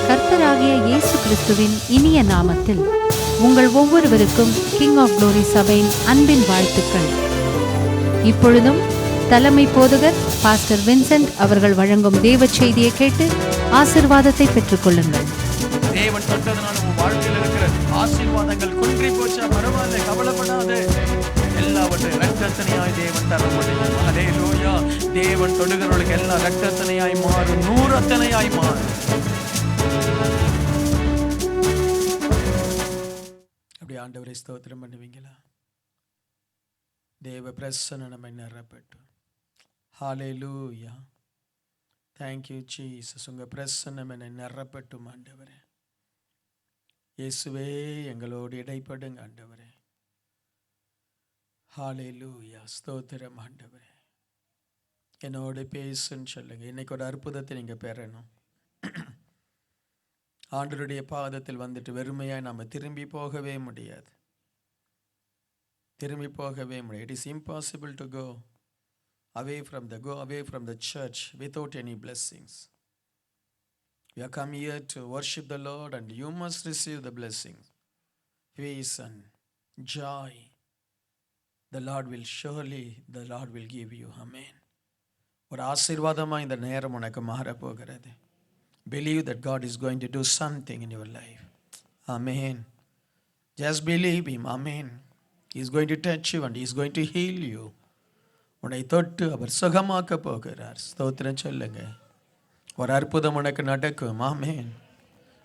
கர்த்தராகிய இயேசு கிறிஸ்துவின் இனிய நாமத்தில் உங்கள் ஒவ்வொருவருக்கும் கிங் ஆஃப் குளோரி சபையின் அன்பின் வாழ்த்துக்கள். இப்பொழுதும் தலைமை போதகர் பாஸ்டர் வின்சென்ட் அவர்கள் வழங்கும் தேவ செய்தியை கேட்டு ஆசீர்வாதத்தை பெற்றுக் கொள்ளுங்கள். தேவன் தொட்டதனால உன் வாழ்க்கையில் இருக்கிற ஆசீர்வாதங்கள் குன்றி போச்சா, பரவாயில்ல, கவலைப்படாத. எல்லாவற்றையும் இரட்டத்தனையாய் தேவன் தர முடியும். ஹல்லேலூயா. தேவன் தொடுகிறவர்களுக்கு எல்லாம் இரட்டத்தனையாய் மாறும், நூறத்தனையாய் மாறும். அப்படி ஆண்டவரை ஸ்தோத்திரம் பண்ணுவீங்களா? தேவ பிரசன்னம் நம்மை நிரப்பட்டும். ஹல்லேலூயா. Thank you Jesus. உங்க பிரசன்னம் என்னை நிரப்பட்டும் ஆண்டவரே. இயேசுவே, எங்களோடு இடைப்படுங்க ஆண்டவரே. ஹல்லேலூயா. ஸ்தோத்திரம் ஆண்டவரே. என்னோடு பேசுன்னு சொல்லுங்க. இன்னைக்கு ஒரு அற்புதத்தை நீங்க பெறணும். ஆண்டவருடைய பாதத்தில் வந்துட்டு வெறுமையாக நம்ம திரும்பி போகவே முடியாது. திரும்பி போகவே முடியாது. It is impossible to go away from the church without any blessings. We have come here to worship the Lord, and you must receive the blessings, peace and joy. The Lord will give you. Amen. ஒரு ஆசீர்வாதமாக இந்த நேரம் உனக்கு மாறப்போகிறது. Believe that God is going to do something in your life. Amen. Just believe Him. Amen. He is going to touch you and He is going to heal you. உன்னை தொட்டு அவர் சுகமாக்க போகிறார். ஸ்தோத்திரம் சொல்லுங்க. ஒரு அற்புதம் உனக்கு நடக்கும். ஆமென்.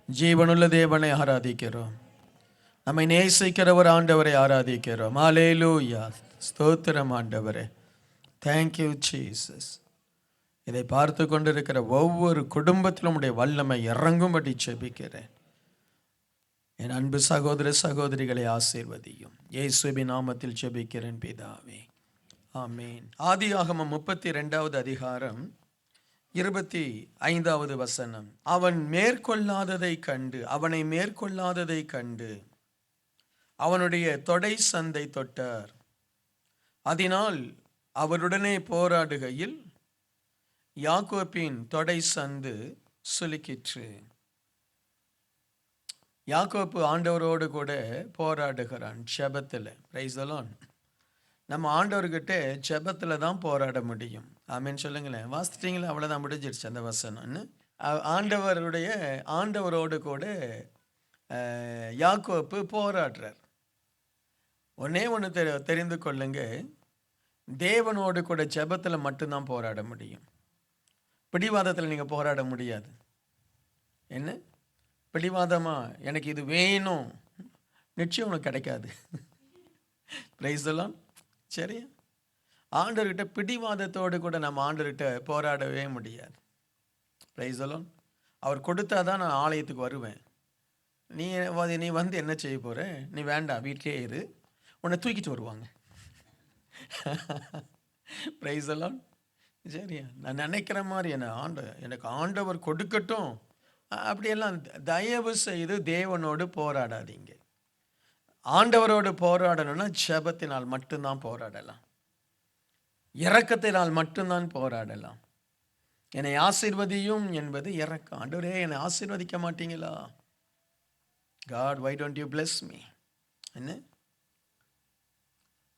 ஜீவனுள்ள தேவனை ஆராதிக்கிறோம். நம்மை நேசிக்கிற ஒரு ஆண்டவரை ஆராதிக்கிறோம். ஹல்லேலூயா. ஸ்தோத்திரம் ஆண்டவரே. Thank you Jesus. இதை பார்த்து கொண்டிருக்கிற ஒவ்வொரு குடும்பத்திலும் உடைய வல்லமை இறங்கும்படி ஜெபிக்கிறேன். என் அன்பு சகோதர சகோதரிகளை ஆசீர்வதியும். இயேசுவின் நாமத்தில் ஜெபிக்கிறேன் பிதாவே. ஆமென். ஆதியாகமம் 32வது அதிகாரம் 25வது வசனம். அவனை மேற்கொள்ளாததை கண்டு அவனுடைய தொடை சந்தை தொட்டார். அதனால் அவருடனே போராடுகையில் யாக்கோபின் தொடை சந்து சுலுக்கிற்று. யாக்கோப்பு ஆண்டவரோடு கூட போராடுகிறான் ஜெபத்தில். Price the Lord. நம்ம ஆண்டவர்கிட்ட ஜெபத்தில் தான் போராட முடியும். ஆமென் சொல்லுங்களேன். வாசிச்சிட்டிங்களா? அவ்வளோதான், முடிஞ்சிருச்சு அந்த வசனம்னு. ஆண்டவரோடு கூட யாக்கோப்பு போராடுறார். ஒன்று தெரிந்து கொள்ளுங்க, தேவனோடு கூட ஜெபத்தில் மட்டும்தான் போராட முடியும். பிடிவாதத்தில் நீங்கள் போராட முடியாது. என்ன பிடிவாதமா எனக்கு இது வேணும், நிச்சயம் உனக்கு கிடைக்காது. Price the Lord. சரியா? ஆண்டவர்கிட்ட பிடிவாதத்தோடு கூட நம்ம ஆண்டவர்கிட்ட போராடவே முடியாது. Price the Lord. அவர் கொடுத்தாதான் நான் ஆலயத்துக்கு வருவேன். நீ வந்து என்ன செய்ய போற? நீ வேண்டாம், வீட்டிலே இரு, உன்னை தூக்கிட்டு வருவாங்க. Price the Lord. சரியா? நான் நினைக்கிற மாதிரி எனக்கு ஆண்டவர் கொடுக்கட்டும் அப்படியெல்லாம் தயவு செய்து தேவனோடு போராடாதீங்க. ஆண்டவரோடு போராடணும்னா ஜெபத்தினால் மட்டும்தான் போராடலாம். இரக்கத்தினால் மட்டும்தான் போராடலாம். என்னை ஆசீர்வதியும் என்பது இரக்கம். ஆண்டவரே, என்னை ஆசீர்வதிக்க மாட்டீங்களா? God, why don't you bless me? என்ன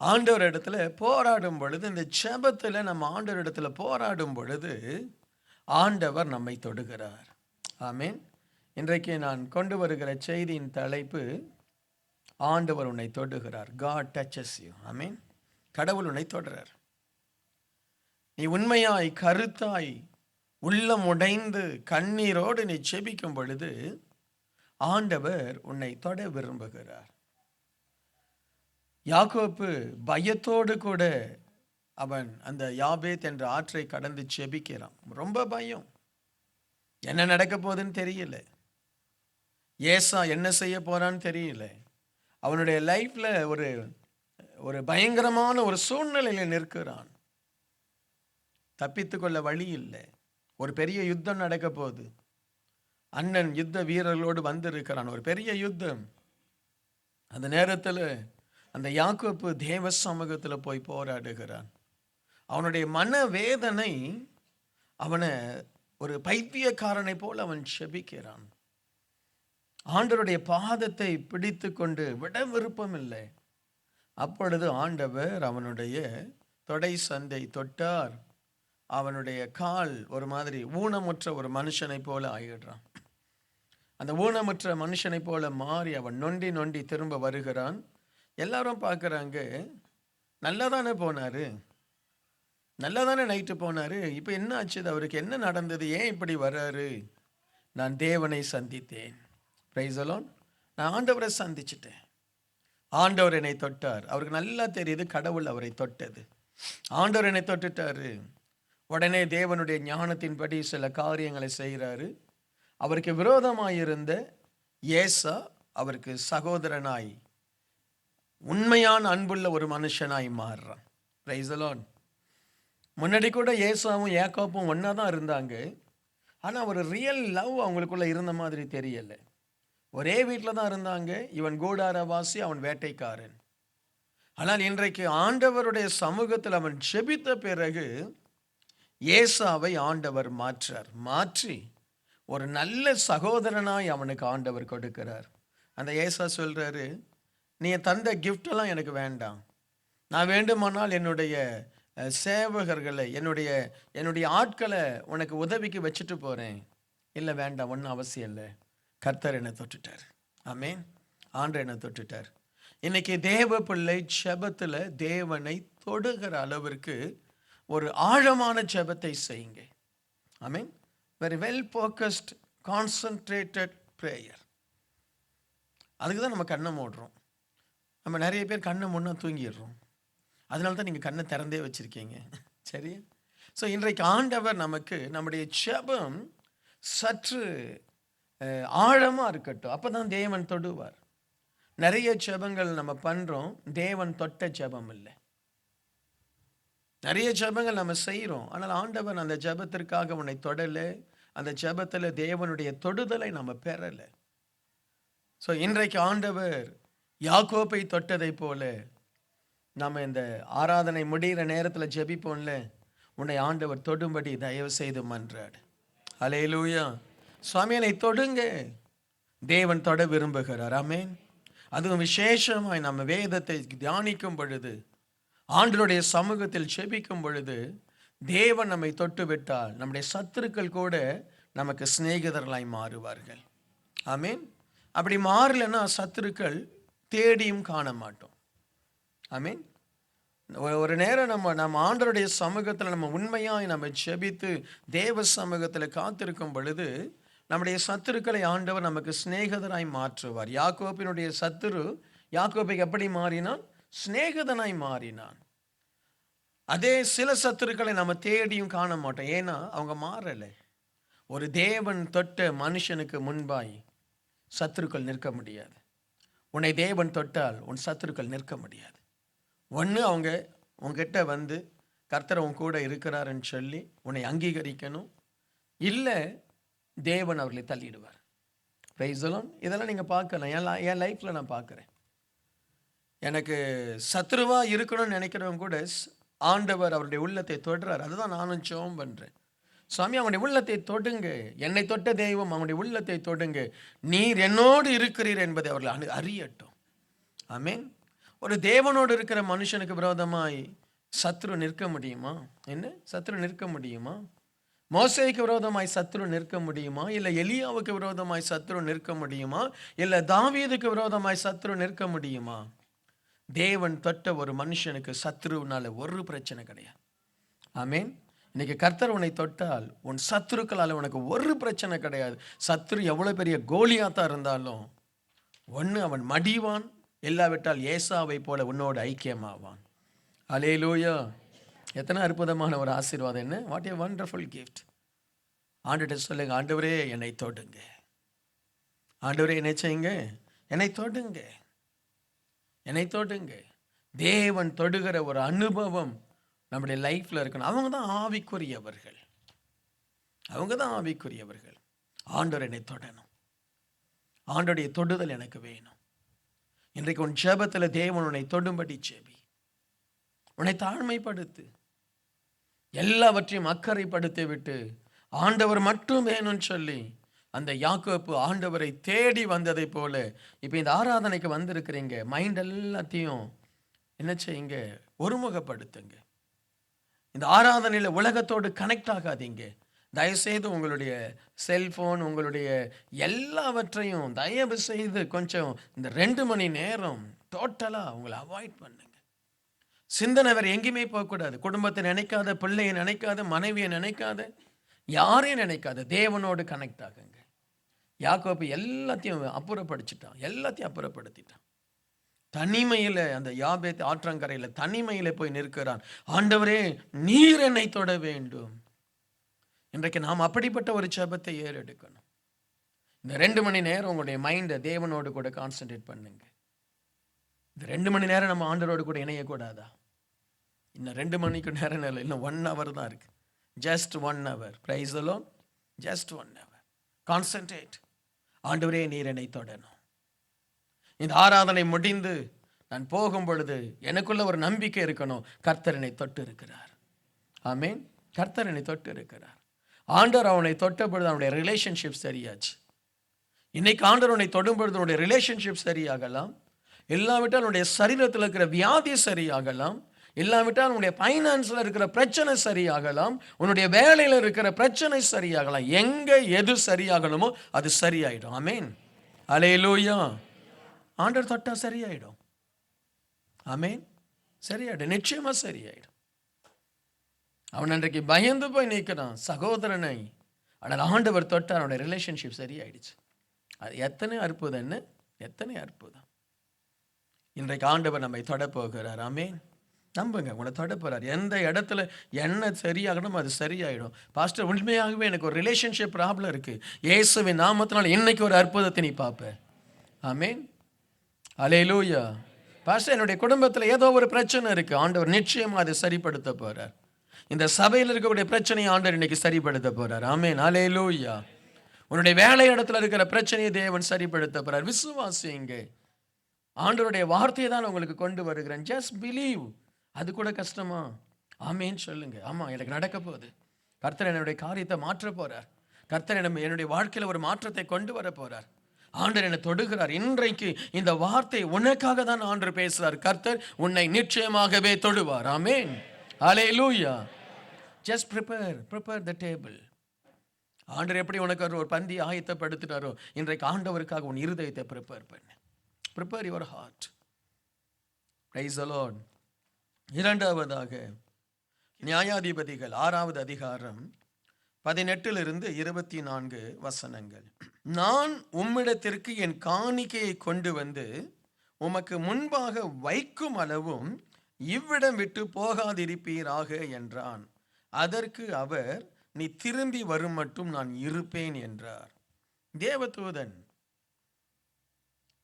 ஆண்டவர் இடத்துல போராடும் பொழுது, இந்த ஜெபத்தில் நம்ம ஆண்டவர் இடத்துல போராடும் பொழுது ஆண்டவர் நம்மை தொடுகிறார். ஆமென். இன்றைக்கு நான் கொண்டு வருகிற செய்தியின் தலைப்பு, ஆண்டவர் உன்னை தொடுகிறார். God touches you. ஆமென். கடவுள் உன்னை தொடுறார். நீ உண்மையாய் கருத்தாய் உள்ளம் உடைந்து கண்ணீரோடு நீ ஜெபிக்கும் பொழுது ஆண்டவர் உன்னை தொட விரும்புகிறார். யாக்கோப்பு பயத்தோடு கூட அவன் அந்த யாபேத் என்ற ஆற்றை கடந்து ஜெபிக்கிறான். ரொம்ப பயம். என்ன நடக்க போகுதுன்னு தெரியல. ஏசா என்ன செய்ய போறான்னு தெரியல. அவனுடைய லைஃப்ல ஒரு பயங்கரமான ஒரு சூழ்நிலையில் நிற்கிறான். தப்பித்து கொள்ள வழி இல்லை. ஒரு பெரிய யுத்தம் நடக்க போகுது. அண்ணன் யுத்த வீரர்களோடு வந்திருக்கிறான். ஒரு பெரிய யுத்தம். அந்த நேரத்தில் அந்த யாக்கோப்பு தேவ சமூகத்தில் போய் போராடுகிறான். அவனுடைய மன வேதனை அவனை ஒரு பைத்தியக்காரனை போல் அவன் செபிக்கிறான். ஆண்டவருடைய பாதத்தை பிடித்து கொண்டு விட விருப்பம் இல்லை. அப்பொழுது ஆண்டவர் அவனுடைய தொடை சந்தை தொட்டார். அவனுடைய கால் ஒரு மாதிரி ஊனமுற்ற ஒரு மனுஷனை போல ஆகிடுறான். அந்த ஊனமுற்ற மனுஷனை போல மாறி அவன் நொண்டி நொண்டி திரும்ப வருகிறான். எல்லாரும் பார்க்குறாங்க, நல்லா தானே போனார், நல்லா தானே நைட்டு போனார், இப்போ என்ன ஆச்சு, அவருக்கு என்ன நடந்தது, ஏன் இப்படி வர்றாரு? நான் தேவனை சந்தித்தேன். Price the Lord. நான் ஆண்டவரை சந்திச்சிட்டேன். ஆண்டவர் என்னை தொட்டார். அவருக்கு நல்லா தெரியுது கடவுள் அவரை தொட்டது. ஆண்டவர் என்னை தொட்டுட்டாரு. உடனே தேவனுடைய ஞானத்தின்படி சில காரியங்களை செய்கிறாரு. அவருக்கு விரோதமாயிருந்த ஏசா அவருக்கு சகோதரனாய், உண்மையான அன்புள்ள ஒரு மனுஷனாய் மாறுறான். Price the Lord. முன்னாடி கூட ஏசாவும் யாக்கோப்பும் ஒன்றா தான் இருந்தாங்க. ஆனால் ஒரு ரியல் லவ் அவங்களுக்குள்ள இருந்த மாதிரி தெரியலை. ஒரே வீட்டில் தான் இருந்தாங்க. இவன் கூடாரவாசி, அவன் வேட்டைக்காரன். ஆனால் இன்றைக்கு ஆண்டவருடைய சமூகத்தில் அவன் ஜெபித்த பிறகு ஏசாவை ஆண்டவர் மாற்றி ஒரு நல்ல சகோதரனாய் அவனுக்கு ஆண்டவர் கொடுக்கிறார். அந்த ஏசா சொல்கிறாரு, நீ தந்த கிஃப்டெல்லாம் எனக்கு வேண்டாம். நான் வேண்டுமானால் என்னுடைய சேவகர்களை, என்னுடைய ஆட்களை உனக்கு உதவிக்கு வச்சுட்டு போகிறேன். இல்லை வேண்டாம், ஒன்றும் அவசியம் இல்லை. கர்த்தர் என்னை தொட்டுட்டார். ஆமென். ஆண்டவர் என்னை தொட்டுட்டார். இன்னைக்கு தேவ பிள்ளை ஜெபத்தில் தேவனை தொடுகிற அளவிற்கு ஒரு ஆழமான ஜெபத்தை செய்யுங்க. ஆமென். Very well focused concentrated prayer. அதுக்கு தான் நம்ம கண்ணை மூடுறோம். நம்ம நிறைய பேர் கண்ணை மூடினா தூங்கிடுறோம். அதனால தான் நீங்கள் கண்ணை திறந்தே வச்சுருக்கீங்க. சரி. ஸோ இன்றைக்கு ஆண்டவர் நமக்கு நம்முடைய ஜெபம் சற்று ஆழமாக இருக்கட்டும். அப்போ தான் தேவன் தொடுவார். நிறைய ஜெபங்கள் நம்ம பண்ணுறோம், தேவன் தொட்ட ஜெபம் இல்லை. நிறைய ஜெபங்கள் நம்ம செய்கிறோம், ஆனால் ஆண்டவன் அந்த ஜெபத்திற்காக உன்னை தொடலை. அந்த ஜெபத்தில் தேவனுடைய தொடுதலை நம்ம பெறலை. ஸோ இன்றைக்கு ஆண்டவர் யாக்கோப்பை தொட்டதை போல நம்ம இந்த ஆராதனை முடிகிற நேரத்தில் ஜெபிப்போம்ல, உன்னை ஆண்டவர் தொடும்படி தயவு செய்து மன்றாடு. அல்லேலூயா. சுவாமியை தொடுங்க. தேவன் தொட விரும்புகிறார். ஆமென். அதுவும் விசேஷமாய் நம்ம வேதத்தை தியானிக்கும் பொழுது, ஆண்டவருடைய சமூகத்தில் ஜெபிக்கும் பொழுது, தேவன் நம்மை தொட்டு விட்டால் நம்முடைய சத்துருக்கள் கூட நமக்கு சிநேகிதர்களாய் மாறுவார்கள். ஆமென். அப்படி மாறலைன்னா சத்துருக்கள் தேடியும் காண மாட்டோம். ஆமென். ஒரு நேரம் நம்ம ஆண்டவருடைய சமூகத்தில் நம்ம உண்மையாய் நம்ம ஜெபித்து தேவ சமூகத்தில் காத்திருக்கும் பொழுது நம்முடைய சத்துருக்களை ஆண்டவர் நமக்கு சிநேகிதராய் மாற்றுவார். யாக்கோபினுடைய சத்துரு யாக்கோபை எப்படி மாறினான்? சிநேகிதனாய் மாறினான். அதே சில சத்துருக்களை நம்ம தேடியும் காண மாட்டோம். ஏன்னா அவங்க மாறலை. ஒரு தேவன் தொட்ட மனுஷனுக்கு முன்பாய் சத்துருக்கள் நிற்க முடியாது. உன்னை தேவன் தொட்டால் உன் சத்துருக்கள் நிற்க முடியாது. ஒன்று அவங்க உங்ககிட்ட வந்து கர்த்தர் உன் கூட இருக்கிறாருன்னு சொல்லி உன்னை அங்கீகரிக்கணும், இல்லை தேவன் அவர்களை தள்ளிடுவார். Price the Lord. இதெல்லாம் நீங்கள் பார்க்கலாம். என் லைஃப்பில் நான் பார்க்குறேன். எனக்கு சத்ருவாக இருக்கணும்னு நினைக்கிறவங்க கூட ஆண்டவர் அவருடைய உள்ளத்தை தொடுறார். அதுதான் நானும் ஜெபம் பண்ணுறேன். சுவாமி, அவனுடைய உள்ளத்தை தொடுங்க. என்னை தொட்ட தெய்வம் அவனுடைய உள்ளத்தை தொடுங்க. நீர் என்னோடு இருக்கிறீர் என்பதை அவர்கள் அறியட்டும். ஆமென். ஒரு தேவனோடு இருக்கிற மனுஷனுக்கு விரோதமாய் சத்ரு நிற்க முடியுமா? என்ன சத்ரு நிற்க முடியுமா? மோசேக்கு விரோதமாய் சத்ரு நிற்க முடியுமா? இல்லை எலியாவுக்கு விரோதமாய் சத்ரு நிற்க முடியுமா? இல்லை தாவீதுக்கு விரோதமாய் சத்ரு நிற்க முடியுமா? தேவன் தொட்ட ஒரு மனுஷனுக்கு சத்ருவினால ஒரு பிரச்சனை கிடையாது. ஆமென். இன்னைக்கு கர்த்தர் உன்னை தொட்டால் உன் சத்ருக்களால் உனக்கு ஒரு பிரச்சனை கிடையாது. சத்ரு எவ்வளோ பெரிய கோலியாத்தாக இருந்தாலும் ஒன்று அவன் மடிவான், இல்லாவிட்டால் ஏசாவை போல உன்னோடு ஐக்கியமாவான். அல்லேலூயா. எத்தனை அற்புதமான ஒரு ஆசீர்வாதம்! என்ன வாட் ஏ வண்டர்ஃபுல் கிஃப்ட். ஆண்டவர்கிட்ட சொல்லுங்க, ஆண்டவரே என்னை தொடுங்க, ஆண்டவரே என்ன செய்யுங்க, என்னை தொடுங்க, என்னை தொடுங்க. தேவன் தொடுகிற ஒரு அனுபவம் நம்முடைய லைஃப்பில் இருக்கணும். அவங்க தான் ஆவிக்குரியவர்கள், அவங்க தான் ஆவிக்குரியவர்கள். ஆண்டவர் என்னை தொடணும், ஆண்டோடைய தொடுதல் எனக்கு வேணும். இன்றைக்கு உன் ஜெபத்தில் தேவன் உன்னை தொடும்படி ஜெபி, உன்னை தாழ்மைப்படுத்து. எல்லாவற்றையும் அக்கறைப்படுத்தி விட்டு ஆண்டவர் மட்டும் வேணும்னு சொல்லி அந்த யாக்கோப்பு ஆண்டவரை தேடி வந்ததை போல இப்போ இந்த ஆராதனைக்கு வந்திருக்கிறீங்க. மைண்ட் எல்லாத்தையும் என்ன செய்யுங்க, ஒருமுகப்படுத்துங்க. இந்த ஆராதனையில் உலகத்தோடு கனெக்ட் ஆகாதீங்க. தயவுசெய்து உங்களுடைய செல்ஃபோன், உங்களுடைய எல்லாவற்றையும் தயவு செய்து கொஞ்சம் இந்த 2 மணி நேரம் டோட்டலாக உங்களை அவாய்ட் பண்ணுங்க. சிந்தனை வேறு எங்கேயுமே போகக்கூடாது. குடும்பத்தை நினைக்காத, பிள்ளையை நினைக்காத, மனைவியை நினைக்காத, யாரையும் நினைக்காத, தேவனோடு கனெக்ட் ஆகுங்க. யாக்கோப்பு எல்லாத்தையும் அப்புறப்படுத்திட்டான். தனிமையில் அந்த யாபேத் ஆற்றங்கரையில் தனிமையில் போய் நிற்கிறான். ஆண்டவரே, நீர் என்னை தொட வேண்டும். இன்றைக்கு நாம் அப்படிப்பட்ட ஒரு ஜெபத்தை ஏறெடுக்கணும். இந்த 2 மணி நேரம் உங்களுடைய மைண்டை தேவனோடு கூட கான்சன்ட்ரேட் பண்ணுங்க. இந்த 2 மணி நேரம் நம்ம ஆண்டவரோடு கூட இணையக்கூடாதா? இன்னும் 2 மணிக்கு நேரம் இல்லை, இன்னும் 1 hour தான் இருக்கு. Just 1 hour. Price the Lord. Just 1 hour. Concentrate. ஆண்டவரே, நீர் என்னை தொடணும். இந்த ஆராதனை முடிந்து நான் போகும் பொழுது எனக்குள்ள ஒரு நம்பிக்கை இருக்கணும், கர்த்தர் என்னை தொட்டு இருக்கிறார். ஆமேன். கர்த்தர் என்னை தொட்டு இருக்கிறார். ஆண்டவர் அவனை தொட்ட பொழுது அவனுடைய ரிலேஷன்ஷிப் சரியாச்சு. இன்னைக்கு ஆண்டவர் அவனை தொடும் பொழுது அவனுடைய ரிலேஷன்ஷிப் சரியாகலாம். இல்லாவிட்டால் அவனுடைய சரீரத்தில் இருக்கிற வியாதி சரியாகலாம். இல்லாவிட்டால் உன்னுடைய ஃபைனான்ஸில் இருக்கிற பிரச்சனை சரியாகலாம். உன்னுடைய வேலையில் இருக்கிற பிரச்சனை சரியாகலாம். எங்கே எது சரியாகணுமோ அது சரியாயிடும். ஆமேன். அல்லேலூயா. ஆண்டவர் தொட்டா சரியாயிடும். ஆமேன். சரியாயிடும், நிச்சயமா சரியாயிடும். அவன் அன்றைக்கு பயந்து போய் நிற்கிறான் சகோதரனை. ஆனால் ஆண்டவர் தொட்டார், அவனுடைய ரிலேஷன்ஷிப் சரியாயிடுச்சு. அது எத்தனை அற்புதம். இன்றைக்கு ஆண்டவர் நம்மை தொட போகிறார். ஆமேன். நம்புங்க, உங்களை தொட போகிறார். எந்த இடத்துல என்ன சரியாகணும் அது சரியாயிடும். பாஸ்டர், உண்மையாகவே எனக்கு ஒரு ரிலேஷன்ஷிப் ப்ராப்ளம் இருக்குது, இயேசுவின் நாமத்தினால் இன்னைக்கு ஒரு அற்புதத்தை நீ பார்ப்ப. ஆமேன். அல்லேலூயா. பாஸ்டர், என்னுடைய குடும்பத்தில் ஏதோ ஒரு பிரச்சனை இருக்குது, ஆண்டவர் நிச்சயமாக அதை சரிப்படுத்த போகிறார். இந்த சபையில் இருக்கக்கூடிய பிரச்சனையை ஆண்டவர் இன்னைக்கு சரிப்படுத்த போகிறார். ஆமேன். அல்லேலூயா. உன்னுடைய வேலை இடத்துல இருக்கிற பிரச்சனையை தேவன் சரிப்படுத்த போகிறார். விசுவாசிங்க. ஆண்டவருடைய வார்த்தையை தான் உங்களுக்கு கொண்டு வருகிறேன். Just believe. அது கூட கஷ்டமா? ஆமேன்னு சொல்லுங்க. ஆமாம், எனக்கு நடக்க போகுது. கர்த்தர் என்னுடைய காரியத்தை மாற்ற போகிறார். கர்த்தர் என்னுடைய வாழ்க்கையில் ஒரு மாற்றத்தை கொண்டு வர போகிறார். ஆண்டவர் என்னை தொடுகிறார். இன்றைக்கு இந்த வார்த்தை உனக்காக தான் ஆண்டவர் பேசுகிறார். கர்த்தர் உன்னை நிச்சயமாகவே தொடுவார். ஆமேன். அல்லேலூயா. Just prepare the table. ஆண்டவர் எப்படி உனக்கு ஒரு பந்தி ஆயத்தப்படுத்தினாரோ, இன்றைக்கு ஆண்டவருக்காக உன் இருதயத்தை prepare your heart. Praise the Lord. இரண்டாவதாக நியாயாதிபதிகள் 6வது அதிகாரம் 18 - 24 வசனங்கள். நான் உம்மிடத்திற்கு என் காணிக்கையை கொண்டு வந்து உமக்கு முன்பாக வைக்கும் அளவும் இவ்விடம் விட்டு போகாதிருப்பீராக என்றான். அதற்கு அவர், நீ திரும்பி வரும் மட்டும் நான் இருப்பேன் என்றார். தேவதூதன்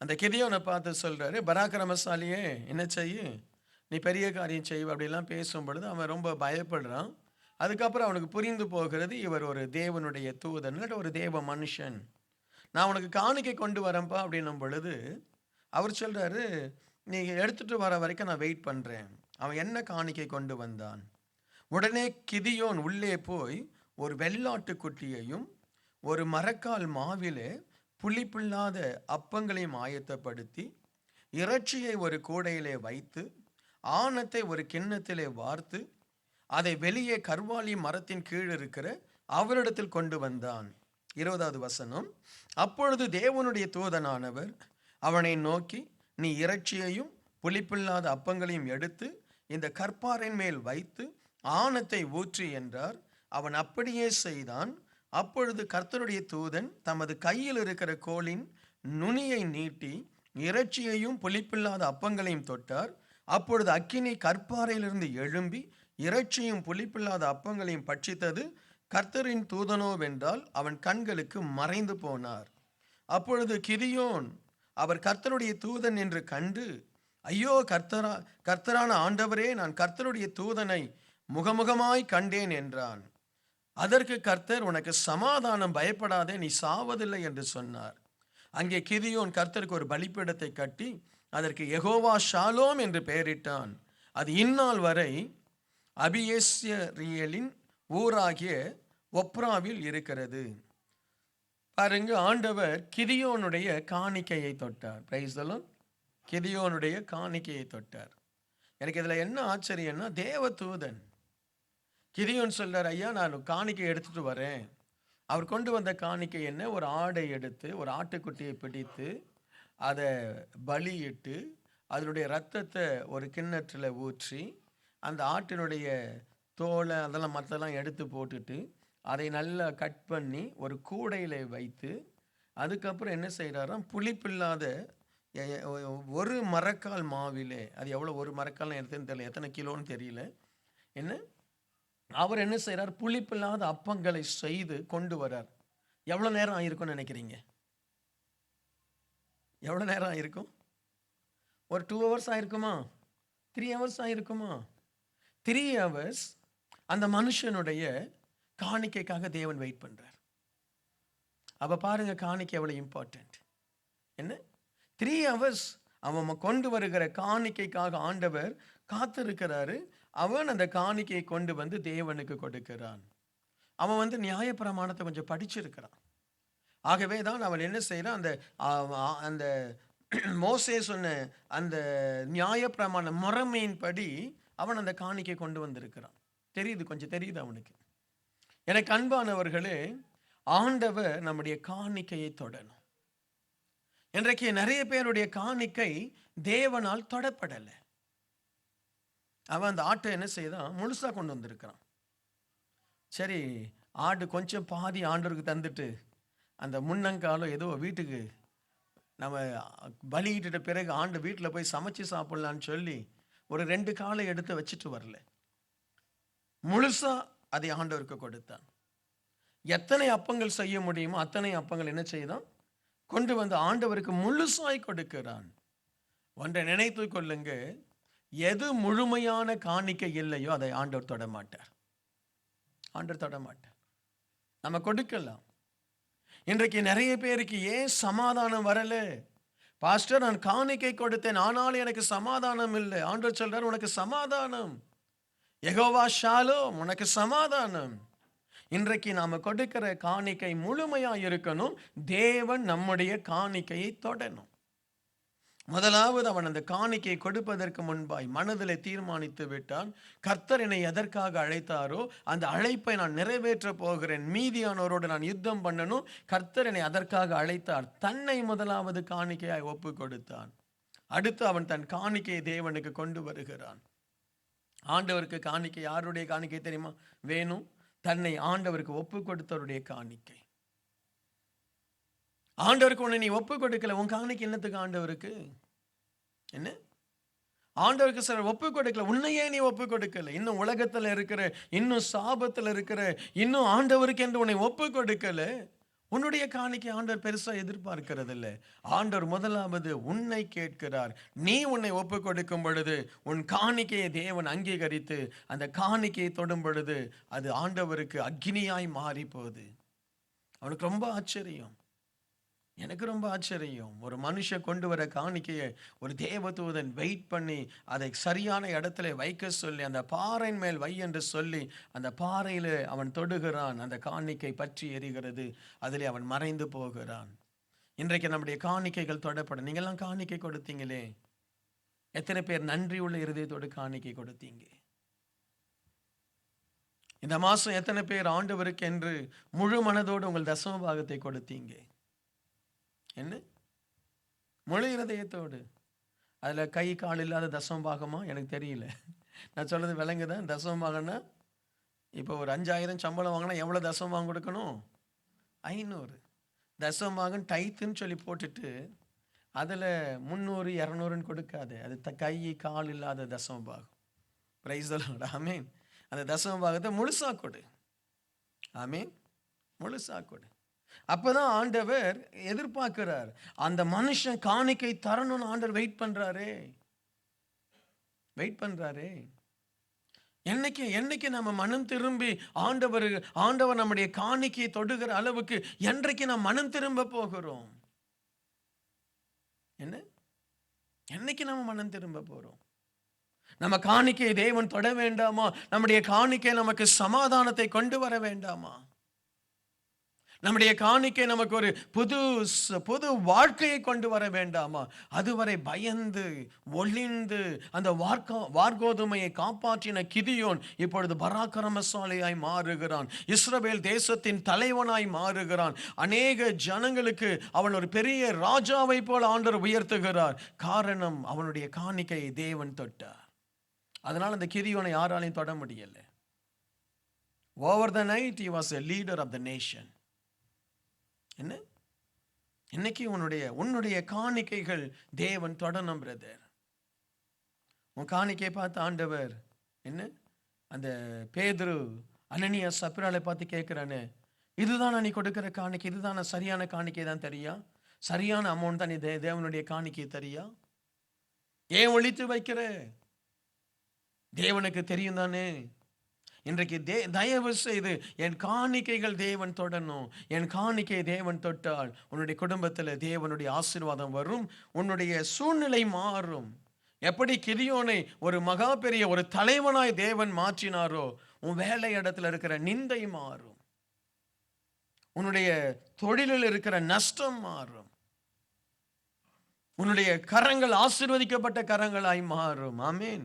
அந்த கிதியோனை பார்த்து சொல்றாரு, பராக்கிரமசாலியே, என்ன செய்ய, நீ பெரிய காரியம் செய்வ அப்படிலாம் பேசும் பொழுது அவன் ரொம்ப பயப்படுறான். அதுக்கப்புறம் அவனுக்கு புரிந்து போகிறது, இவர் ஒரு தேவனுடைய தூதன், ஒரு தேவ மனுஷன். நான் உனக்கு காணிக்கை கொண்டு வரேன்ப்பா அப்படின்னும் பொழுது அவர் சொல்றாரு, நீ எடுத்துட்டு வர வரைக்கும் நான் வெயிட் பண்றேன். அவன் என்ன காணிக்கை கொண்டு வந்தான்? உடனே கிதியோன் உள்ளே போய் ஒரு வெள்ளாட்டு குட்டியையும் ஒரு மரக்கால் மாவிலே புளிப்பில்லாத அப்பங்களையும் ஆயத்தப்படுத்தி, இறைச்சியை ஒரு கூடையிலே வைத்து, ஆணத்தை ஒரு கிண்ணத்திலே வார்த்து, அதை வெளியே கர்வாலி மரத்தின் கீழ் இருக்கிற அவரிடத்தில் கொண்டு வந்தான். 20வது வசனம். அப்பொழுது தேவனுடைய தூதனானவர் அவனை நோக்கி, நீ இறைச்சியையும் புளிப்பில்லாத அப்பங்களையும் எடுத்து இந்த கற்பாரின் மேல் வைத்து ஆணத்தை ஊற்றி என்றார். அவன் அப்படியே செய்தான். அப்பொழுது கர்த்தருடைய தூதன் தமது கையில் இருக்கிற கோலின் நுனியை நீட்டி இறைச்சியையும் புளிப்பில்லாத அப்பங்களையும் தொட்டார். அப்பொழுது அக்கினி கற்பாறையிலிருந்து எழும்பி இறைச்சியும் புளிப்பில்லாத அப்பங்களையும் பட்சித்தது. கர்த்தரின் தூதனோவென்றால் அவன் கண்களுக்கு மறைந்து போனார். அப்பொழுது கிதியோன் அவர் கர்த்தருடைய தூதன் என்று கண்டு, ஐயோ கர்த்தரான ஆண்டவரே, நான் கர்த்தருடைய தூதனை முகமுகமாய் கண்டேன் என்றான். அதற்கு கர்த்தர், உனக்கு சமாதானம், பயப்படாதே, நீ சாவதில்லை என்று சொன்னார். அங்கே கிதியோன் கர்த்தருக்கு ஒரு பலிபீடத்தை கட்டி அதற்கு யெகோவா ஷாலோம் என்று பெயரிட்டான். அது இந்நாள் வரை அபியேஸ்ரியலின் ஊராகிய ஒப்ராவில் இருக்கிறது. பாருங்க, ஆண்டவர் கிதியோனுடைய காணிக்கையை தொட்டார். Price the Lord. கிதியோனுடைய காணிக்கையை தொட்டார். எனக்கு இதில் என்ன ஆச்சரியம்னா, தேவதூதன் கிதியோன் சொல்றார், ஐயா நான் காணிக்கை எடுத்துட்டு வரேன். அவர் கொண்டு வந்த காணிக்கை என்ன? ஒரு ஆடை எடுத்து, ஒரு ஆட்டுக்குட்டியை பிடித்து, அதை பலியிட்டு, அதனுடைய இரத்தத்தை ஒரு கிண்ணத்தில் ஊற்றி, அந்த ஆட்டினுடைய தோலை அதெல்லாம் மற்றெல்லாம் எடுத்து போட்டுட்டு, அதை நல்லா கட் பண்ணி ஒரு கூடையில் வைத்து, அதுக்கப்புறம் என்ன செய்கிறாராம், புளிப்பில்லாத ஒரு மரக்கால் மாவிலே, அது எவ்வளோ ஒரு மரக்கால் எடுத்துன்னு தெரியல, எத்தனை கிலோன்னு தெரியல, என்ன அவர் என்ன செய்கிறார், புளிப்பில்லாத அப்பங்களை செய்து கொண்டு வரார். எவ்வளோ நேரம் ஆயிருக்கும்னு நினைக்கிறீங்க? எவ்வளோ நேரம் ஆயிருக்கும்? ஒரு 2 hours ஆயிருக்குமா? 3 hours ஆயிருக்குமா? 3 hours அந்த மனுஷனுடைய காணிக்கைக்காக தேவன் வெயிட் பண்றார். அப்ப பாருங்க காணிக்கை எவ்வளவு இம்பார்ட்டன்ட். என்ன 3 hours அவன் கொண்டு வருகிற காணிக்கைக்காக ஆண்டவர் காத்திருக்கிறாரு. அவன் அந்த காணிக்கையை கொண்டு வந்து தேவனுக்கு கொடுக்கிறான். அவன் நியாயப்பிரமாணத்தை கொஞ்சம் படிச்சிருக்கிறான். ஆகவே தான் அவன் என்ன செய்யறான், அந்த மோசே சொன்ன அந்த நியாயப்பிரமாண முறைமையின்படி அவன் அந்த காணிக்கை கொண்டு வந்திருக்கிறான். கொஞ்சம் தெரியுது அவனுக்கு. எனக்கு அன்பானவர்களே, ஆண்டவர் நம்முடைய காணிக்கையை தொடணும். இன்றைக்கு நிறைய பேருடைய காணிக்கை தேவனால் தொடப்படலை. அவன் அந்த ஆட்டை என்ன செய்தான், முழுசா கொண்டு வந்திருக்கிறான். சரி, ஆடு கொஞ்சம் பாதி ஆண்டவருக்கு தந்துட்டு, அந்த முன்னங்காலம் ஏதோ வீட்டுக்கு நம்ம பலியிட்ட பிறகு ஆண்டு வீட்டில் போய் சமைச்சு சாப்பிடலான்னு சொல்லி ஒரு 2 காலை எடுத்து வச்சுட்டு வரல, முழுசா அதை ஆண்டவருக்கு கொடுத்தான். எத்தனை அப்பங்கள் செய்ய முடியுமோ அத்தனை அப்பங்கள் என்ன செய்தான், கொண்டு வந்து ஆண்டவருக்கு முழுசாய் கொடுக்கிறான். ஒன்றை நினைத்து கொள்ளுங்க, எது முழுமையான காணிக்கை இல்லையோ அதை ஆண்டவர் தொட மாட்டார். ஆண்டவர் தொட மாட்டார். நம்ம கொடுக்கலாம். இன்றைக்கு நிறைய பேருக்கு ஏன் சமாதானம் வரல? பாஸ்டர் நான் காணிக்கை கொடுத்தேன், ஆனாலும் எனக்கு சமாதானம் இல்லை. ஆண்டவர் சொல்றார், உனக்கு சமாதானம். யெகோவா ஷாலோம், உனக்கு சமாதானம். இன்றைக்கு நாம கொடுக்கிற காணிக்கை முழுமையா இருக்கணும். தேவன் நம்முடைய காணிக்கையை தொடணும். முதலாவது அவன் அந்த காணிக்கை கொடுப்பதற்கு முன்பாய் மனதிலே தீர்மானித்து விட்டான், கர்த்தர் என்னை எதற்காக அழைத்தாரோ அந்த அழைப்பை நான் நிறைவேற்ற போகிறேன், மீதியானோரோடு நான் யுத்தம் பண்ணணும், கர்த்தர் என்னை அதற்காக அழைத்தார். தன்னை முதலாவது காணிக்கையாய் ஒப்பு கொடுத்தான். அடுத்து அவன் தன் காணிக்கையை தேவனுக்கு கொண்டு வருகிறான். ஆண்டவருக்கு காணிக்கை யாருடைய காணிக்கை தெரியுமா? வேணும், தன்னை ஆண்டவருக்கு ஒப்பு கொடுத்தவருடைய காணிக்கை. ஆண்டவருக்கு உன்னை நீ ஒப்பு கொடுக்கல, உன் காணிக்கை என்னத்துக்கு ஆண்டவருக்கு? என்ன ஆண்டவருக்கு சிலர் ஒப்பு கொடுக்கல, உன்னையே நீ ஒப்பு கொடுக்கல, இன்னும் உலகத்துல இருக்கிற, இன்னும் சாபத்துல இருக்கிற, இன்னும் ஆண்டவருக்கு என்று உன்னை ஒப்பு கொடுக்கல, உன்னுடைய காணிக்கை ஆண்டவர் பெருசா எதிர்பார்க்கிறது இல்லை. ஆண்டவர் முதலாவது உன்னை கேட்கிறார். நீ உன்னை ஒப்பு கொடுக்கும் பொழுது உன் காணிக்கையை தேவன் அங்கீகரித்து அந்த காணிக்கையை தொடும் பொழுது அது ஆண்டவருக்கு அக்னியாய் மாறி போகுது. அவனுக்கு ரொம்ப ஆச்சரியம், எனக்கு ரொம்ப ஆச்சரியம். ஒரு மனுஷன் கொண்டு வர காணிக்கையை ஒரு தேவதூதன் வெயிட் பண்ணி அதை சரியான இடத்துல வைக்க சொல்லி, அந்த பாறையின் மேல் வை என்று சொல்லி அந்த பாறையில அவன் தொடுகிறான். அந்த காணிக்கை பற்றி எரிகிறது, அதிலே அவன் மறைந்து போகிறான். இன்றைக்கு நம்முடைய காணிக்கைகள் தொடப்படும். நீங்கள்லாம் காணிக்கை கொடுத்தீங்களே, எத்தனை பேர் நன்றி உள்ள இருதயத்தோடு காணிக்கை கொடுத்தீங்க? இந்த மாசம் எத்தனை பேர் ஆண்டவருக்கு என்று முழு மனதோடு உங்கள் தசம பாகத்தை கொடுத்தீங்க? என்ன முழு இருதயத்தோடு. அதில் கை கால் இல்லாத தசம பாகமா எனக்கு தெரியல. நான் சொல்றது விளங்குதான்? தசம பாகம்னா இப்போ ஒரு 5000 சம்பளம் வாங்கினா எவ்வளோ தசம பாகம் கொடுக்கணும்? 500. தசம பாகம் டைத்துன்னு சொல்லி போட்டுட்டு அதில் 300 200ன்னு கொடுக்காது. அது கை கால் இல்லாத தசம பாகம். Price the Lord. ஆமீன். அந்த தசம பாகத்தை முழுசா கொடு. ஆமீன், முழுசா கொடு. அப்பதான் ஆண்டவர் எதிர்பார்க்கிறார். அந்த மனுஷன் காணிக்கை தரணும்னு ஆண்டவர் வெயிட் பண்றாரே. என்னைக்கு நம்ம மனம் திரும்பி ஆண்டவர் நம்முடைய காணிக்கையை தொடுகிற அளவுக்கு என்றைக்கு நாம் மனம் திரும்ப போகிறோம்? என்னைக்கு நம்ம மனம் திரும்ப போறோம்? நம்ம காணிக்கையை தேவன் தொட வேண்டாமா? நம்முடைய காணிக்கை நமக்கு சமாதானத்தை கொண்டு வர வேண்டாமா? நம்முடைய காணிக்கை நமக்கு ஒரு புது வாழ்க்கையை கொண்டு வர வேண்டாமா? அதுவரை பயந்து ஒளிந்து அந்த வார்கோதுமையை காப்பாற்றின கிதியோன் இப்பொழுது பராக்கிரமசாலியாய் மாறுகிறான். இஸ்ரவேல் தேசத்தின் தலைவனாய் மாறுகிறான். அநேக ஜனங்களுக்கு அவன் ஒரு பெரிய ராஜாவை போல ஆண்டவர் உயர்த்துகிறார். காரணம், அவனுடைய காணிக்கையை தேவன் தொட்டார். அதனால் அந்த கிதியோனை யாராலையும் தொட முடியல. Over the night he was a leader of the nation. என்ன இன்னைக்கு உன்னுடைய காணிக்கைகள் தேவன் தொடணும் பிரதர். உன் காணிக்கையை பார்த்து ஆண்டவர் என்ன அந்த பேதுரு அனனியா சப்ராலை பார்த்து கேட்கிறானே, இதுதான் நீ கொடுக்கிற காணிக்கை, இதுதான் சரியான காணிக்கை தான் தெரியா? சரியான அமௌண்ட் தான் நீ தேவனுடைய காணிக்கை தெரியா? ஏன் ஒழித்து வைக்கிற? தேவனுக்கு தெரியும் தானே. இன்றைக்கு தயவு செய்து என் காணிக்கைகள் தேவன் தொடணும். என் காணிக்கை தேவன் தொட்டால் உன்னுடைய குடும்பத்தில் தேவனுடைய ஆசீர்வாதம் வரும். உன்னுடைய சூழ்நிலை மாறும். எப்படி கிதியோனை ஒரு மகா பெரிய ஒரு தலைவனாய் தேவன் மாற்றினாரோ, உன் வேலை இடத்துல இருக்கிற நிந்தை மாறும். உன்னுடைய தொழிலில் இருக்கிற நஷ்டம் மாறும். உன்னுடைய கரங்கள் ஆசீர்வதிக்கப்பட்ட கரங்களாய் மாறும். ஆமீன்.